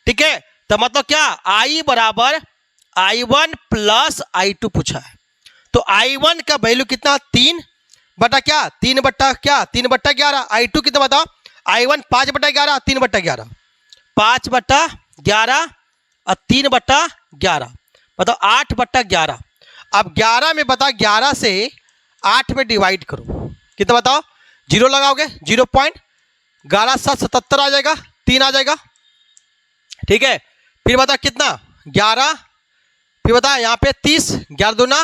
ठीक है। तो मतलब क्या? I बराबर I1 प्लस I2 पूछा है। तो I1 का वैल्यू कितना? 3 बटा क्या? 3 बटा क्या? 3 बटा 11। I2 कितना बताओ? I1 5 बटा 11, 3 बटा 11, 5 बटा 11 और 3 बटा 11, बताओ 8 बटा 11। अब 11 में बता, 11 से 8 में डिवाइड करो, कितना बताओ? 0 लगाओगे, 0.11 7 77 आ जाएगा, 3 आ जाएगा, ठीक है। फिर बता कितना? 11, फिर बता यहाँ पे 30, 11 दूना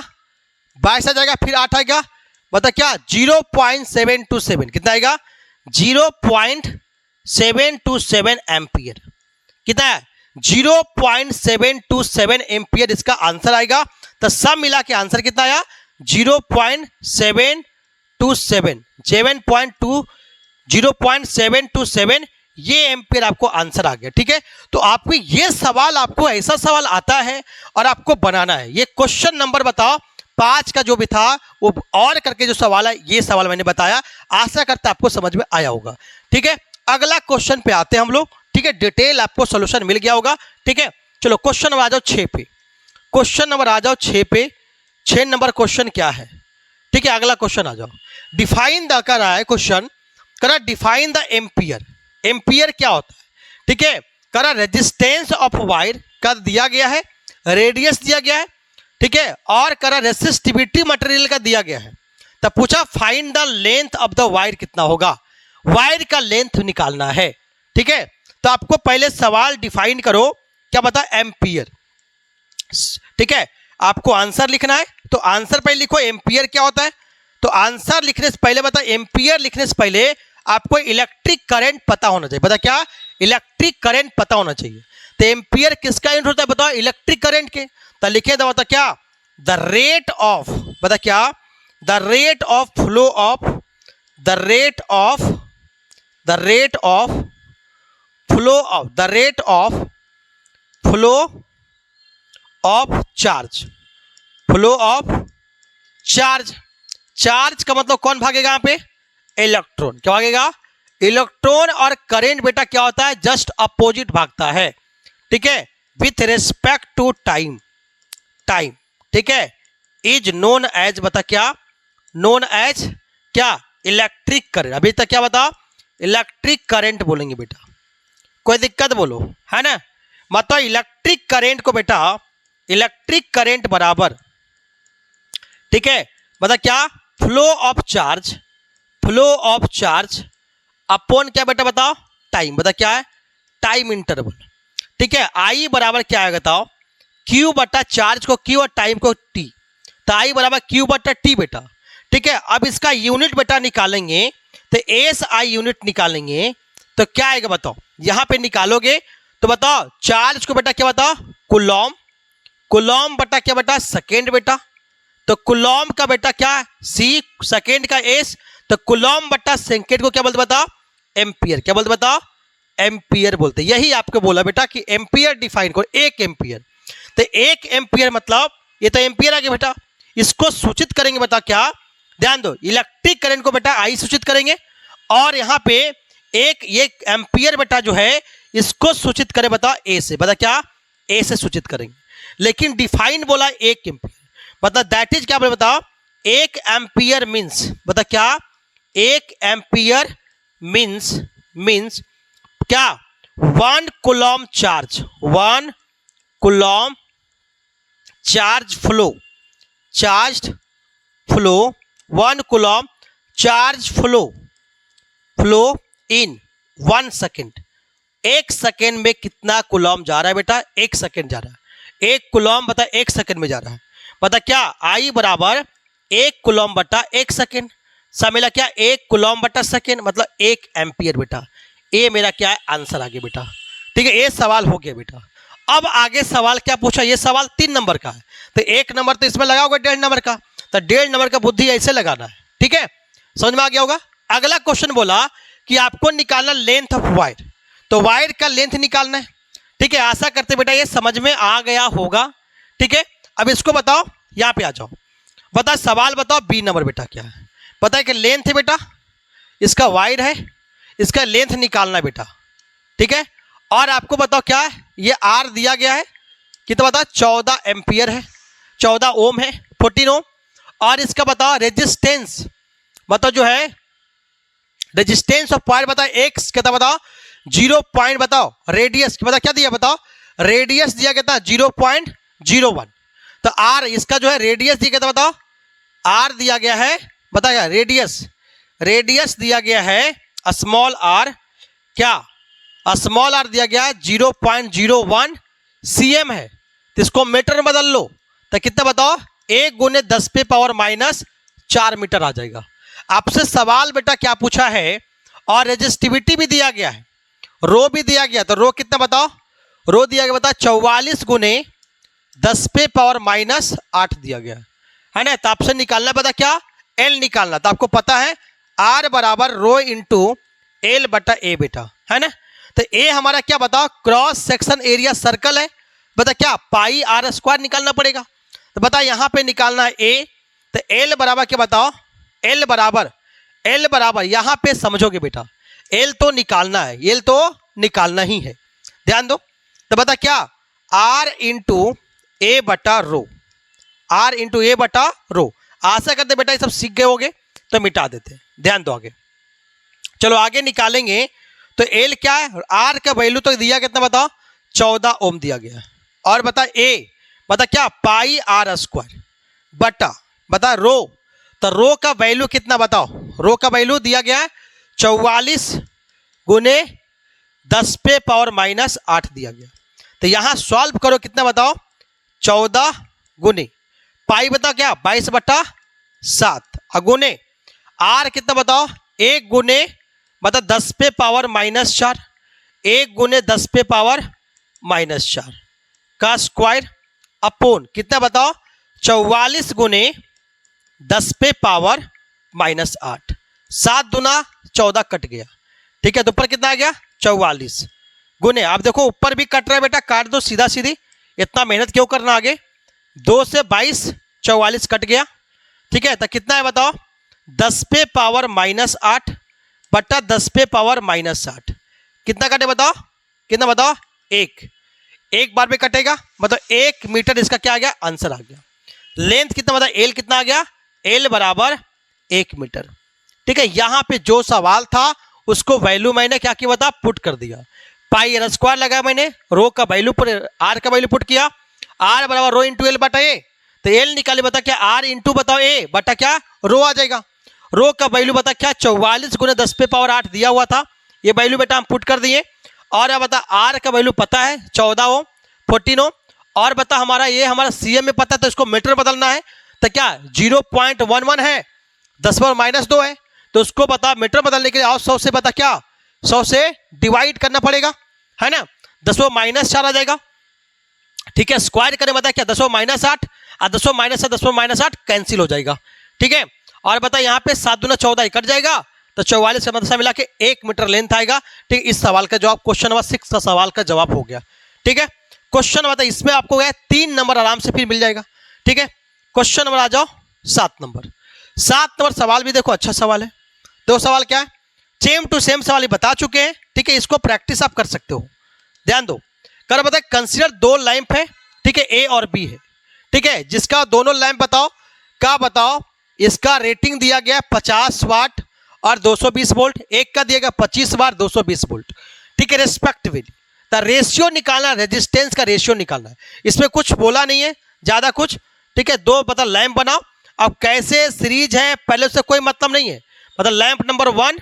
22 आ जाएगा, फिर 8 आएगा, बता क्या 0.727, कितना आएगा 0.727 एम्पियर, कितना है 0.727 एम्पियर इसका आंसर आएगा। तो सब मिला के आंसर कितना आया 0.727 ये एम्पियर आपको आंसर आ गया। ठीक है, तो आपको ये सवाल, आपको ऐसा सवाल आता है और आपको बनाना है। ये क्वेश्चन नंबर बताओ 5 का जो भी था वो और करके जो सवाल है, ये सवाल मैंने बताया, आशा करता आपको समझ में आया होगा। ठीक है, अगला क्वेश्चन पे आते हैं हम लोग। ठीक है, डिटेल आपको सॉल्यूशन मिल गया होगा। ठीक है, चलो क्वेश्चन नंबर आ जाओ 6 पे। क्वेश्चन नंबर आ जाओ 6 पे। 6 नंबर क्वेश्चन क्या है? ठीक है, अगला क्वेश्चन आ जाओ। डिफाइन द कर रहा है क्वेश्चन, करा डिफाइन द एम्पियर। एम्पियर क्या होता है? ठीक है, करा रेजिस्टेंस ऑफ वायर कर दिया गया है, रेडियस दिया गया है। ठीक है, और करा रेसिस्टिविटी मटेरियल का दिया गया है। तब पूछा find the length of the wire, कितना होगा, वायर का लेंथ निकालना है। ठीक है, तो आपको पहले सवाल डिफाइन करो, क्या बता एम्पियर। ठीक है, आपको आंसर लिखना है, तो आंसर पहले लिखो एम्पियर क्या होता है। तो आंसर लिखने से पहले बता, एम्पियर लिखने से पहले आपको इलेक्ट्रिक करंट पता होना चाहिए। बता क्या, इलेक्ट्रिक करंट पता होना चाहिए। तो एम्पियर किसका यूनिट होता है बताओ, इलेक्ट्रिक करंट के। तो लिखे तो बता क्या, द रेट ऑफ, बता क्या, the rate of flow of, the rate of, the rate of flow of, the rate of flow of charge, flow of charge. Charge का मतलब कौन भागेगा यहाँ पे, इलेक्ट्रॉन। क्या भागेगा, इलेक्ट्रॉन। और करंट बेटा क्या होता है, जस्ट अपोजिट भागता है। ठीक है, with respect to time, time. ठीक है, इज नोन एज, बता क्या, नोन एज क्या, इलेक्ट्रिक करंट। अभी तक क्या बता, इलेक्ट्रिक करंट बोलेंगे बेटा, कोई दिक्कत बोलो, है ना। मतलब इलेक्ट्रिक करंट को बेटा, इलेक्ट्रिक करंट बराबर, ठीक है, बता क्या, flow of charge, flow of charge upon क्या बेटा बताओ, टाइम। बता क्या है, टाइम इंटरवल। ठीक है, आई बराबर क्या है बताओ, क्यू बटा चार्ज को क्यू और टाइम को टी। तो आई बराबर क्यू बटा टी बेटा। ठीक है, अब इसका यूनिट बेटा निकालेंगे, तो एस आई यूनिट निकालेंगे, तो क्या आएगा बताओ, यहां पे निकालोगे तो बताओ चार्ज को बेटा क्या बताओ, कुलॉम, कुलॉम बटा क्या बेटा, सेकेंड बेटा। तो कुलॉम का बेटा क्या, सी, सेकेंड का एस, तो कुलॉम बटा सेकेंड को क्या बोलते बताओ, एम्पियर। क्या बोलते बताओ, एम्पियर बोलते। यही आपको बोला बेटा कि एम्पियर डिफाइन करो, एक एम्पियर। तो एक एम्पियर मतलब ये तो एम्पियर आ गया बेटा, इसको सूचित करेंगे बता क्या, ध्यान दो, इलेक्ट्रिक करंट को बेटा आई सूचित करेंगे, और यहां पे एक ये एम्पियर बेटा जो है इसको सूचित करें बता ए से। बता क्या, ए से सूचित करेंगे, लेकिन डिफाइन बोला एक एम्पियर। बता दैट इज क्या बोले बताओ, एक एम्पियर मीन्स, बता क्या, एक एम्पियर मीन्स, मीन्स क्या, 1 Coulomb charge, 1 Coulomb charge flow, charge flow, 1 Coulomb charge flow, flow in 1 second. 1 second में कितना कूलॉम जा रहा है बेटा, 1 सेकेंड जा रहा है। 1 कूलॉम बता 1 सेकेंड में जा रहा है। बता क्या, आई बराबर 1 कूलॉम बटा 1 सेकेंड। सब मिला क्या, 1 कूलॉम बटा सेकेंड, मतलब 1 एम्पियर बेटा। ये मेरा क्या है, आंसर आ गया बेटा। ठीक है, ये सवाल हो गया बेटा। अब आगे सवाल क्या पूछा, ये सवाल 3 नंबर का है, तो 1 नंबर तो इसमें लगाओगे 1.5 नंबर का, तो 1.5 नंबर का बुद्धि ऐसे लगाना है। ठीक है, समझ में आ गया होगा। अगला क्वेश्चन बोला कि आपको निकालना लेंथ ऑफ वायर, तो वायर का लेंथ निकालना है। ठीक है, आशा करते बेटा ये समझ में आ गया होगा। ठीक है, अब इसको बताओ, यहाँ पे आ जाओ, बता सवाल बताओ, बी नंबर बेटा क्या है, पता है कि लेंथ है बेटा, इसका वायर है, इसका लेंथ निकालना है बेटा। ठीक है, और आपको बताओ क्या है, ये आर दिया गया है, कितना बता 14 एम्पियर है, 14 ओम है, 14 ओम। और इसका बताओ रेजिस्टेंस, बताओ जो है रेजिस्टेंस ऑफ वायर बताओ, एक्स कितना बताओ 0 पॉइंट, बताओ रेडियस बता क्या दिया बताओ, रेडियस दिया गया था 0.01। तो आर इसका जो है रेडियस दिया गया था बताओ, आर दिया गया है, बताया रेडियस, रेडियस दिया गया है स्मॉल आर, क्या स्मॉल आर दिया गया है 0.01 cm है, तो इसको मीटर में बदल लो, तो कितना बताओ 1 गुने 10 पे पावर माइनस 4 मीटर आ जाएगा। आपसे सवाल बेटा क्या पूछा है, और रेजिस्टिविटी भी दिया गया है, रो भी दिया गया, तो रो कितना बताओ, रो दिया गया बता 44 गुने 10 पे पावर माइनस 8 दिया गया है ना। तो आपसे निकालना पता क्या, एल निकालना। तो आपको पता है आर बराबर रो इंटू एल बटा ए बेटा, है ना। तो ए हमारा क्या बताओ, क्रॉस सेक्शन एरिया सर्कल है, बता क्या पाई आर स्क्वायर निकालना पड़ेगा। तो बता यहाँ पे निकालना है ए, तो एल बराबर क्या बताओ, एल बराबर यहाँ पे समझोगे बेटा, एल तो निकालना है, एल तो निकालना ही है, ध्यान दो। तो बता क्या, आर इंटू ए बटा रो, आर इंटू ए बटा रो। आशा करते बेटा ये सब सीख गए होगे, तो मिटा देते, ध्यान दो आगे। चलो आगे निकालेंगे। तो एल क्या है, आर का वैल्यू तो दिया कितना बताओ, 14 ओम दिया गया है। और बता ए, बता क्या पाई आर स्क्वायर बटा बता रो, तो रो का वैल्यू कितना बताओ, रो का वैल्यू दिया गया है 44 गुने 10 पे पावर माइनस 8 दिया गया। तो यहां सॉल्व करो, कितना बताओ, 14 गुने पाई बताओ क्या 22 बटा 7 अगुने आर कितना बताओ, 1 गुने बता 10 पे पावर माइनस 4, 1 गुने 10 पे पावर माइनस 4 का स्क्वायर अपोन कितना बताओ, 44 गुने 10 पे पावर माइनस 8, 7 दूना 14 कट गया, ठीक है। तो ऊपर कितना आ गया 44 गुने, आप देखो ऊपर भी कट रहा है बेटा, काट दो सीधा सीधी, इतना मेहनत क्यों करना आगे। 2 से 22 44 कट गया, ठीक है। तो कितना है बताओ, 10 पे पावर माइनस 8 बटा 10 पे पावर माइनस 8, कितना कटे बताओ, कितना बताओ, एक बार में कटेगा, मतलब 1 मीटर इसका क्या आ गया, आंसर आ गया। लेंथ कितना बताओ, एल कितना आ गया, एल बराबर 1 मीटर, ठीक है। यहां पे जो सवाल था उसको वैल्यू मैंने क्या किया बता, पुट कर दिया। पाई आर स्क्वायर लगाया मैंने, रो का वैल्यू आर का वैल्यू पुट किया, आर बराबर रो इंटू एल बटा ए, तो एल निकाले बता क्या, आर इंटू बताओ ए बटा क्या रो आ जाएगा। रो का वैल्यू बता क्या 44 गुने 10 पे पावर 8 दिया हुआ था, ये वैल्यू बेटा हम पुट कर दिए। और अब बता आर का वैल्यू पता है 14 ओम 14 ओम, और बता हमारा ये हमारा सीएम में पता है, तो इसको मीटर बदलना है, तो क्या 0.11 है, 10 पावर माइनस 2 है, तो उसको बता मीटर बदलने के लिए आओ 100 से बता क्या 100 से डिवाइड करना पड़ेगा, है ना। 10 पावर माइनस 4 आ जाएगा, ठीक है। स्क्वायर करें बता क्या 10 पावर माइनस 8 और 10 power minus 7 10 power minus 8 cancel हो जाएगा, ठीक है। और बता यहाँ पे 7 दूना 14 कट जाएगा, तो 44 का मतलब मिला के 1 मीटर लेंथ आएगा, ठीक। इस सवाल का जवाब क्वेश्चन नंबर 6 का सवाल का जवाब हो गया, ठीक है। क्वेश्चन बता इसमें आपको 3 नंबर आराम से फिर मिल जाएगा, ठीक है। क्वेश्चन नंबर आ जाओ 7 नंबर। 7 नंबर सवाल भी देखो अच्छा सवाल है। दो सवाल क्या है, सेम टू सेम सवाल बता चुके हैं, ठीक है। इसको प्रैक्टिस आप कर सकते हो, ध्यान दो। कर बताए कंसीडर 2 लैंप है, ठीक है, ए और बी है, ठीक है। जिसका दोनों लैंप बताओ क्या बताओ, इसका रेटिंग दिया गया 50 वाट और 220 वोल्ट, एक का दिया गया 25 वाट 220 वोल्ट, ठीक है, रेस्पेक्टिवली। तो रेशियो निकालना, रेजिस्टेंस का रेशियो निकालना है, इसमें कुछ बोला नहीं है ज्यादा कुछ, ठीक है। 2 बता लैंप बनाओ, अब कैसे सीरीज है पहले उससे कोई मतलब नहीं है, मतलब लैंप नंबर 1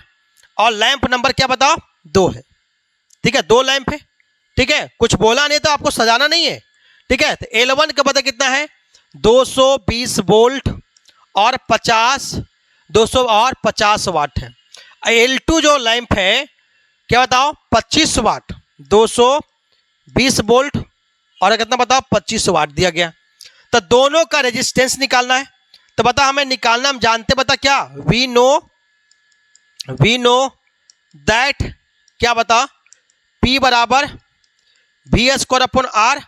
और लैंप नंबर क्या बताओ 2 है, ठीक है। 2 लैंप है, ठीक है, कुछ बोला नहीं तो आपको सजाना नहीं है, ठीक है। तो L1 का पता कितना है 220 वोल्ट और 250 वाट है। L2 जो लैंप है क्या बताओ 25 वाट 220 वोल्ट और कितना बताओ 25 वाट दिया गया। तो दोनों का रेजिस्टेंस निकालना है, तो बता हमें निकालना, हम जानते बता क्या, वी नो दैट क्या बता P बराबर वी स्क्वायर अपॉन आर।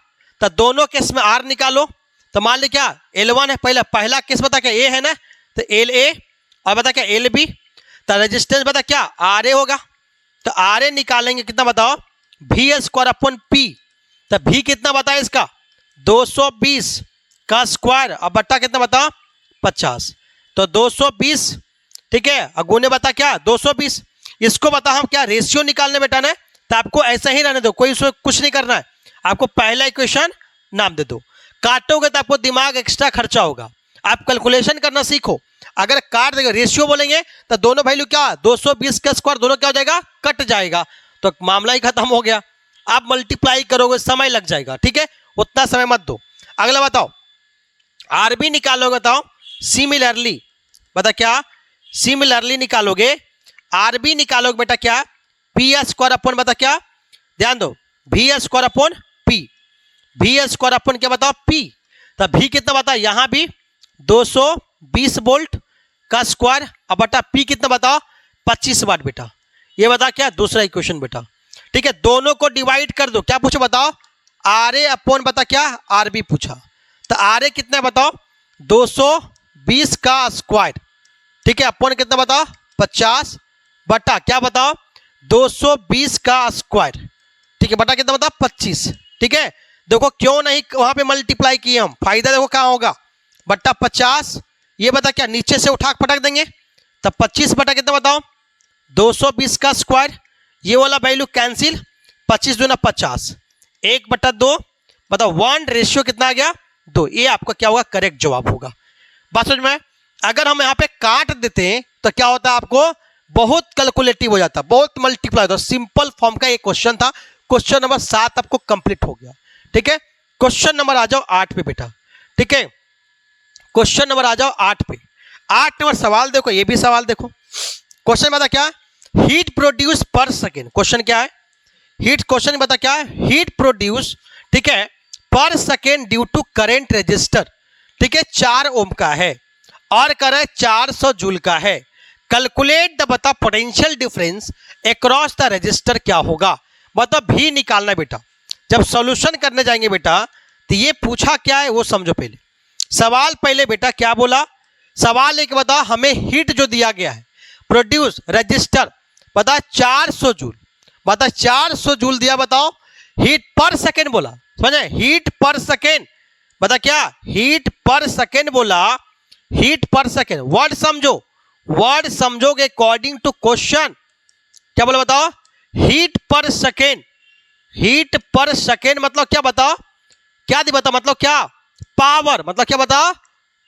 तो दोनों केस में आर निकालो, तो मान ली क्या L1 है, पहला केस बता क्या ए है ना, तो LA और बता क्या LB। तो रेजिस्टेंस बता क्या RA होगा, तो RA निकालेंगे कितना बताओ वी स्क्वायर अपॉन P। तो V कितना बताया इसका 220 का स्क्वायर, अब बट्टा कितना बताओ 50, तो 220, ठीक है, अगुने बता क्या 220। इसको बता हम क्या रेशियो निकालने बेटा ना, तो आपको ऐसा ही रहने दो, कोई उसमें कुछ नहीं करना है, आपको पहला इक्वेशन नाम दे दो, काटोगे तो आपको दिमाग एक्स्ट्रा खर्चा होगा, आप कैलकुलेशन करना सीखो। अगर काट देगा रेशियो बोलेंगे तो दोनों वैल्यू क्या 220 का स्क्वायर दोनों क्या हो जाएगा कट जाएगा, तो मामला ही खत्म हो गया। आप मल्टीप्लाई करोगे समय लग जाएगा, ठीक है, उतना समय मत दो। अगला बताओ आरबी निकालोगे बताओ सिमिलरली, बता क्या सिमिलरली निकालोगे, आरबी निकालोगे बेटा क्या पी स्क्वायर अपॉन, बता क्या ध्यान दो भी स्क्वायर अपॉन पी, भी स्क्वायर अपॉन क्या बताओ पी, तब भी कितना बता यहां भी 220 वोल्ट का स्क्वायर, अब बटा पी कितना बताओ 25 वाट बेटा, ये बता क्या दूसरा इक्वेशन बेटा। ठीक है, दोनों को डिवाइड कर दो, क्या पूछो बताओ आर ए अपॉन बता क्या आर बी पूछा, तो आर ए कितना बताओ 220 का स्क्वायर, ठीक है अपॉन कितना बताओ 50 बटा क्या बताओ 220 का स्क्वायर, ठीक है बटा कितना बताओ 25। ठीक है, देखो क्यों नहीं वहां पे मल्टीप्लाई किए हम, फायदा देखो क्या होगा बट्टा 50, ये बता क्या नीचे से उठा पटक देंगे, तब 25 बटा कितना बताओ 220 का स्क्वायर, ये वाला वैल्यू कैंसिल, 25 दूना 50, 1/2 बताओ 1 कितना आ गया 2, ये आपका क्या होगा करेक्ट जवाब होगा। बात समझ में, अगर हम यहाँ पे काट देते हैं तो क्या होता है आपको बहुत कैलकुलेटिव हो जाता, बहुत मल्टीप्लाई होता। सिंपल फॉर्म का एक क्वेश्चन था, क्वेश्चन नंबर 7 आपको कंप्लीट हो गया। ठीक है, क्वेश्चन नंबर आ जाओ 8 पे बेटा। ठीक है, क्वेश्चन नंबर आ जाओ 8 पे। 8 नंबर सवाल देखो, ये भी सवाल देखो, क्वेश्चन बता क्या हीट प्रोड्यूस पर सेकेंड, क्वेश्चन क्या है हीट, क्वेश्चन बता क्या है हीट प्रोड्यूस, ठीक है पर second due to current register, ठीक है 4 ओम का है और कर 400 जूल का है, कैलकुलेट द बता potential difference across the register क्या होगा, मतलब भी निकालना बेटा। जब सॉल्यूशन करने जाएंगे बेटा तो ये पूछा क्या है वो समझो पहले। सवाल पहले बेटा क्या बोला, सवाल एक बता हमें हीट जो दिया गया है प्रोड्यूस रजिस्टर बता 400 जूल, बता 400 जूल दिया, बताओ हीट पर सेकेंड बोला, समझे हीट पर सेकेंड, बता क्या हीट पर सेकेंड बोला, हीट पर सेकेंड वर्ड समझो, वर्ड समझोगे अकॉर्डिंग टू क्वेश्चन, क्या बोला बताओ हीट पर सेकेंड, हीट पर सेकेंड मतलब क्या बताओ क्या दी बताओ मतलब क्या पावर, मतलब क्या बताओ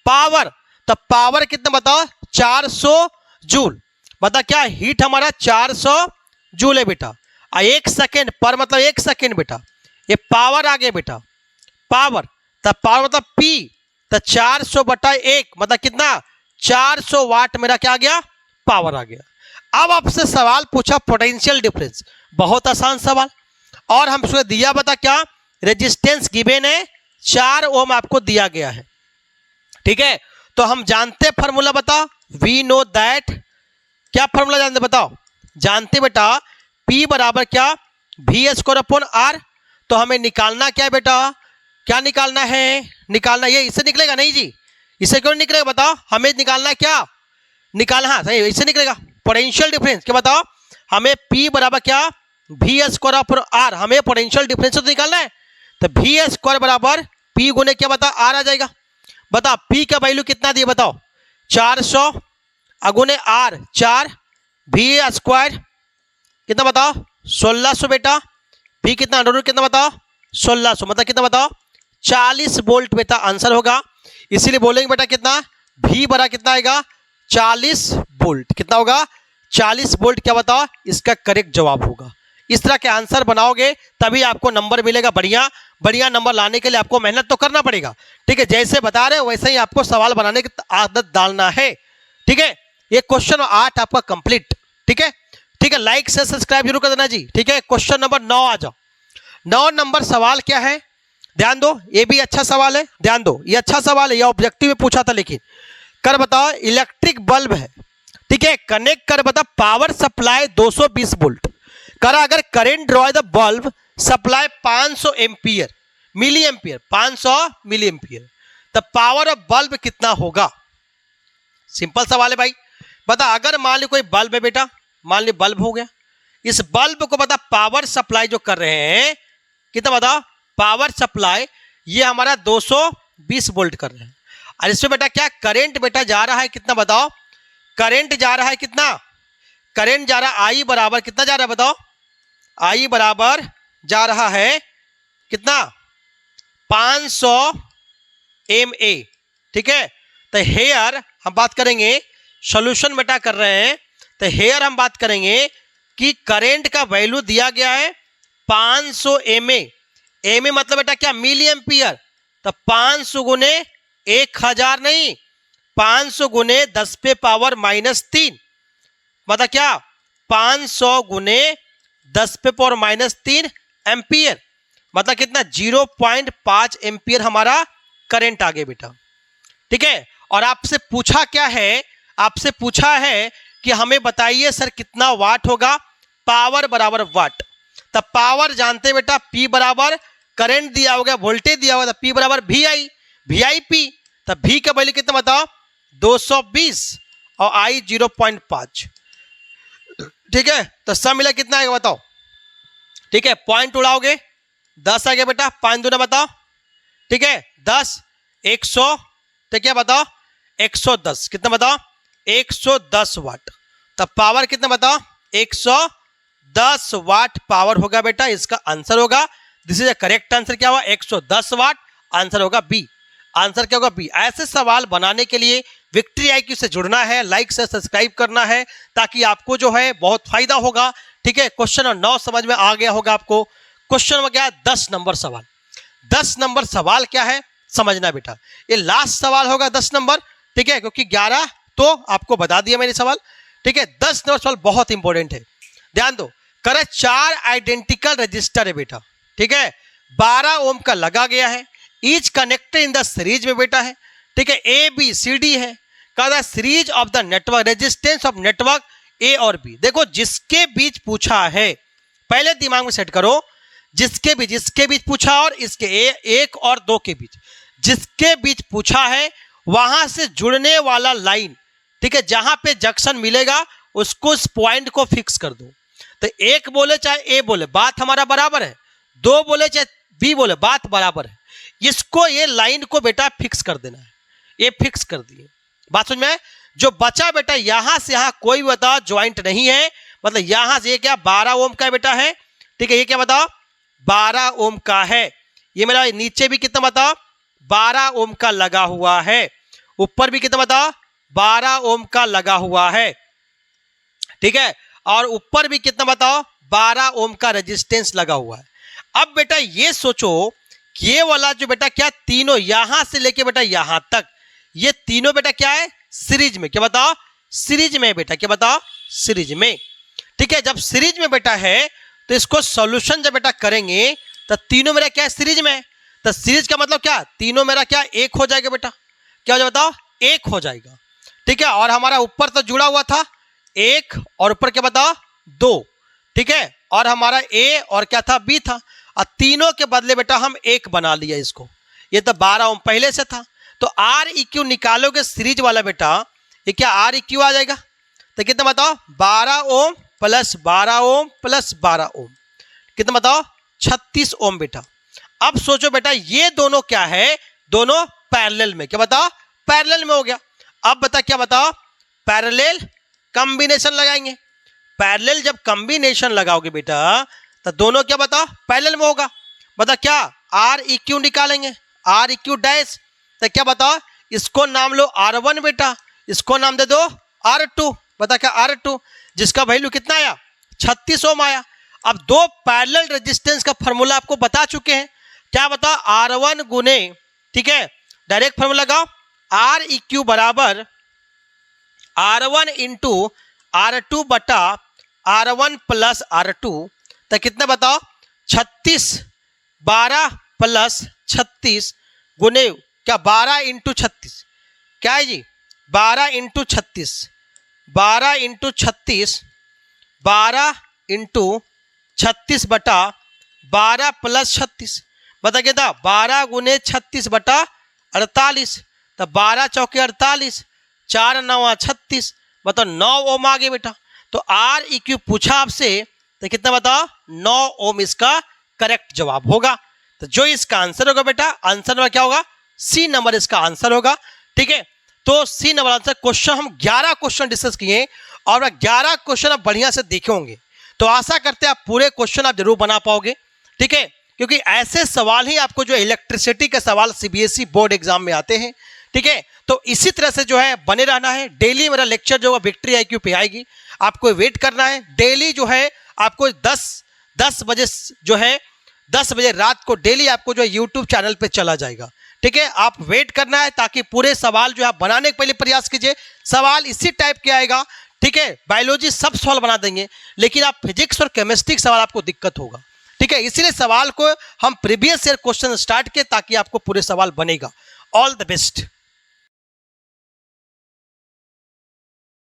पावर, तो पावर कितना बताओ 400 जूल, बता क्या हीट हमारा 400 जूल है बेटा, 1 सेकेंड पर मतलब 1 सेकेंड बेटा, ये पावर आ गया बेटा पावर, तब पावर मतलब पी, तो 400 बटा 1 मतलब कितना 400 वाट मेरा क्या आ गया पावर आ गया। अब आपसे सवाल पूछा पोटेंशियल डिफरेंस, बहुत आसान सवाल, और हमसे दिया बता क्या रेजिस्टेंस गिवन है 4 ओम आपको दिया गया है। ठीक है, तो हम जानते फार्मूला बताओ, वी नो दैट, क्या फार्मूला जानते बताओ, जानते बेटा P बराबर क्या वी स्क्वायर अपॉन आर, तो हमें निकालना क्या है बेटा, क्या निकालना है, निकालना ये इससे निकलेगा नहीं जी, इससे क्यों निकलेगा बताओ, हमें निकालना है क्या निकालना, हाँ सही इससे निकलेगा पोटेंशियल डिफरेंस, क्या बताओ हमें P बराबर क्या वी स्क्वायर अपॉन आर, हमें पोटेंशियल डिफरेंस तो निकालना है, तो वी स्क्वायर बराबर P गुने क्या बता आर आ जाएगा, बता P का वैल्यू कितना दिया बताओ 400 अगुने आर 4, वी स्क्वायर कितना बताओ 1600 बेटा, भी कितना अंडर रूट कितना बताओ 1600 मतलब कितना बताओ 40 वोल्ट बेटा आंसर होगा। इसीलिए बोलेंगे बेटा कितना भी बड़ा कितना आएगा 40 वोल्ट, कितना होगा 40 वोल्ट, क्या बताओ इसका करेक्ट जवाब होगा। इस तरह के आंसर बनाओगे तभी आपको नंबर मिलेगा, बढ़िया बढ़िया नंबर लाने के लिए आपको मेहनत तो करना पड़ेगा। ठीक है, जैसे बता रहे वैसे ही आपको सवाल बनाने की आदत डालना है। ठीक है, ये क्वेश्चन 8 आपका कंप्लीट। ठीक है, ठीक है, लाइक से सब्सक्राइब जरूर कर देना जी। ठीक है, क्वेश्चन नंबर 9 आ जाओ। 9 नंबर सवाल क्या है, ध्यान दो, ये भी अच्छा सवाल है, ध्यान दो, ये अच्छा सवाल है, ये ऑब्जेक्टिव में पूछा था, लेकिन कर बताओ इलेक्ट्रिक बल्ब है, ठीक है, कनेक्ट कर बता पावर सप्लाई 220 वोल्ट, कर अगर current draw the bulb supply 500 ampere milli ampere, 500 milli ampere, तो पावर ऑफ बल्ब कितना होगा। सिंपल सवाल है भाई, बता अगर मान ली कोई बल्ब है बेटा, मान ली बल्ब हो गया, इस बल्ब को बता पावर सप्लाई जो कर रहे हैं कितना बता पावर सप्लाई, ये हमारा 220 वोल्ट कर रहे हैं, और इसमें बेटा क्या करंट बेटा जा रहा है कितना बताओ, करंट जा रहा है कितना, करंट जा रहा है आई बराबर कितना जा रहा है बताओ, आई बराबर जा रहा है कितना 500 MA। ठीक है, तो हेयर हम बात करेंगे, सॉल्यूशन बेटा कर रहे हैं, तो हेयर हम बात करेंगे कि करंट का वैल्यू दिया गया है 500 MA, MA मतलब बेटा क्या मिली एम्पियर, तो 500 गुने 1000 नहीं, 500 गुने 10 पे पावर -3, मतलब क्या 500 गुने 10 पे पावर -3 एम्पियर, मतलब कितना 0.5 एम्पियर हमारा करंट आ गया बेटा। ठीक है, और आपसे पूछा क्या है, आपसे पूछा है कि हमें बताइए सर कितना वाट होगा, पावर बराबर वाट। तब पावर जानते हैं बेटा, P बराबर करंट दिया होगा, वोल्टेज दिया होगा, P बराबर VI, VIP। तब V का वैल्यू कितना बताओ 220 और I 0.5। ठीक है, तो सब मिला कितना आएगा बताओ। ठीक है, पॉइंट उड़ाओगे 10 आ गया बेटा, 5 दूना बताओ। ठीक है, 10 100, तो क्या बताओ 110, कितना बताओ 110 वाट। तब पावर कितना बताओ 110 वाट पावर होगा बेटा, इसका आंसर होगा, दिस इज करेक्ट आंसर। क्या हुआ 110 वाट, आंसर होगा बी। आंसर क्या होगा बी। ऐसे सवाल बनाने के लिए विक्ट्री IQ से जुड़ना है, लाइक से सब्सक्राइब करना है, ताकि आपको जो है बहुत फायदा होगा। ठीक है, क्वेश्चन 9 समझ में आ गया होगा आपको। क्वेश्चन में क्या है 10 नंबर सवाल। 10 नंबर सवाल क्या है समझना बेटा, ये लास्ट सवाल होगा 10 नंबर। ठीक है, क्योंकि 11 तो आपको बता दिया मैंने सवाल। ठीक है, 10 नंबर सवाल बहुत इंपॉर्टेंट है, ध्यान दो। करे 4 आइडेंटिकल रजिस्टर है बेटा। ठीक है, 12 ओम का लगा गया है, each connected in the series में बेटा है। ठीक है, ABCD है, कहा series of the network, resistance of network A और B। देखो जिसके बीच पूछा है, पहले दिमाग में सेट करो, जिसके बीच पूछा और इसके 1 और 2 के बीच, जिसके बीच पूछा है वहां से जुड़ने वाला लाइन। ठीक है, जहां पे जंक्शन मिलेगा उसको इस पॉइंट को फिक्स कर दो। तो 1 बोले चाहे A बोले, बात हमारा बराबर है। 2 बोले चाहे B बोले, बात बराबर है। इसको ये लाइन को बेटा फिक्स कर देना है, ये फिक्स कर दिए। बात समझ में? जो बचा बेटा यहां से यहां कोई बताओ ज्वाइंट नहीं है, मतलब यहां से ये क्या 12 ओम का बेटा है। ठीक है, ये क्या बताओ 12 ओम का है। ये मेरा नीचे भी कितना बताओ 12 ओम का लगा हुआ है, ऊपर भी कितना बताओ 12 ओम का लगा हुआ है। ठीक है, और ऊपर भी कितना बताओ 12 ओम का रेजिस्टेंस लगा हुआ है। अब बेटा ये सोचो ये वाला जो बेटा क्या तीनों यहां से लेके बेटा यहां तक, ये तीनों बेटा क्या है सीरीज में। क्या बताओ सीरीज में बेटा, क्या बताओ सीरीज में। ठीक है, जब सीरीज में बेटा है तो इसको सॉल्यूशन जब बेटा करेंगे तो तीनों मेरा क्या है सीरीज में। तो सीरीज का मतलब क्या, तीनों मेरा क्या एक हो जाएगा बेटा। क्या हो जाएगा बताओ एक हो जाएगा। ठीक है, और हमारा ऊपर तो जुड़ा हुआ था 1 और ऊपर क्या बताओ 2। ठीक है, और हमारा A और क्या था B था, और तीनों के बदले बेटा हम 1 बना लिया इसको। ये तो 12 ओम पहले से था, तो Req निकालोगे सीरीज वाला बेटा, ये क्या Req आ जाएगा। तो कितना बताओ 12 ओम प्लस 12 ओम प्लस 12 ओम, कितना बताओ 36 ओम बेटा। अब सोचो बेटा ये दोनों क्या है, दोनों पैरेलल में। क्या बताओ पैरेलल में हो गया। अब बता क्या बताओ पैरेलल कॉम्बिनेशन लगाएंगे। पैरेलल जब कॉम्बिनेशन लगाओगे बेटा तो दोनों क्या बताओ पैरेलल में होगा। बता क्या Req निकालेंगे, Req डैश। तो क्या बताओ इसको नाम लो R1 बेटा, इसको नाम दे दो R2। बता क्या R2, जिसका वैल्यू कितना आया 36 ओम आया। अब दो पैरेलल रेजिस्टेंस का फॉर्मूला आपको बता चुके हैं। क्या बताओ R1 गुने, ठीक है डायरेक्ट फॉर्मूला लगाओ, Req बराबर R1 इंटू R2 बटा R1 प्लस R2। तो कितना बताओ 36, 12 प्लस 36 गुने क्या 12 इंटू 36, क्या है जी 12 इंटू 36, 12 इंटू 36, 12 इंटू 36 बटा 12 प्लस 36। बता क्या था 12 गुने 36 बटा 48। तो 12 चौके 48, 4 9 36, बताओ 9 ओम आ गए बेटा। तो Req पूछा आपसे तो कितना बताओ 9 ओम इसका करेक्ट जवाब होगा। तो जो इसका आंसर होगा बेटा, आंसर में क्या होगा C नंबर इसका आंसर होगा। ठीक है, तो C नंबर आंसर। क्वेश्चन हम 11 क्वेश्चन डिस्कस किए और 11 क्वेश्चन आप बढ़िया से देखे होंगे, तो आशा करते हैं आप पूरे क्वेश्चन आप जरूर बना पाओगे। ठीक है, क्योंकि ऐसे सवाल ही आपको जो इलेक्ट्रिसिटी के सवाल CBSE बोर्ड एग्जाम में आते हैं। ठीक है, तो इसी तरह से जो है बने रहना है। डेली मेरा लेक्चर जो है विक्ट्री IQ पे आएगी, आपको वेट करना है। डेली जो है आपको 10 बजे जो है 10 बजे रात को डेली आपको जो है यूट्यूब चैनल पे चला जाएगा। ठीक है, आप वेट करना है ताकि पूरे सवाल जो है आप बनाने के पहले प्रयास कीजिए। सवाल इसी टाइप के आएगा, ठीक है, बायोलॉजी सब सवाल बना देंगे, लेकिन आप फिजिक्स और केमिस्ट्री के सवाल आपको दिक्कत होगा, ठीक है। इसीलिए सवाल को हम प्रीवियस ईयर क्वेश्चन स्टार्ट किए ताकि आपको पूरे सवाल बनेगा। All the best.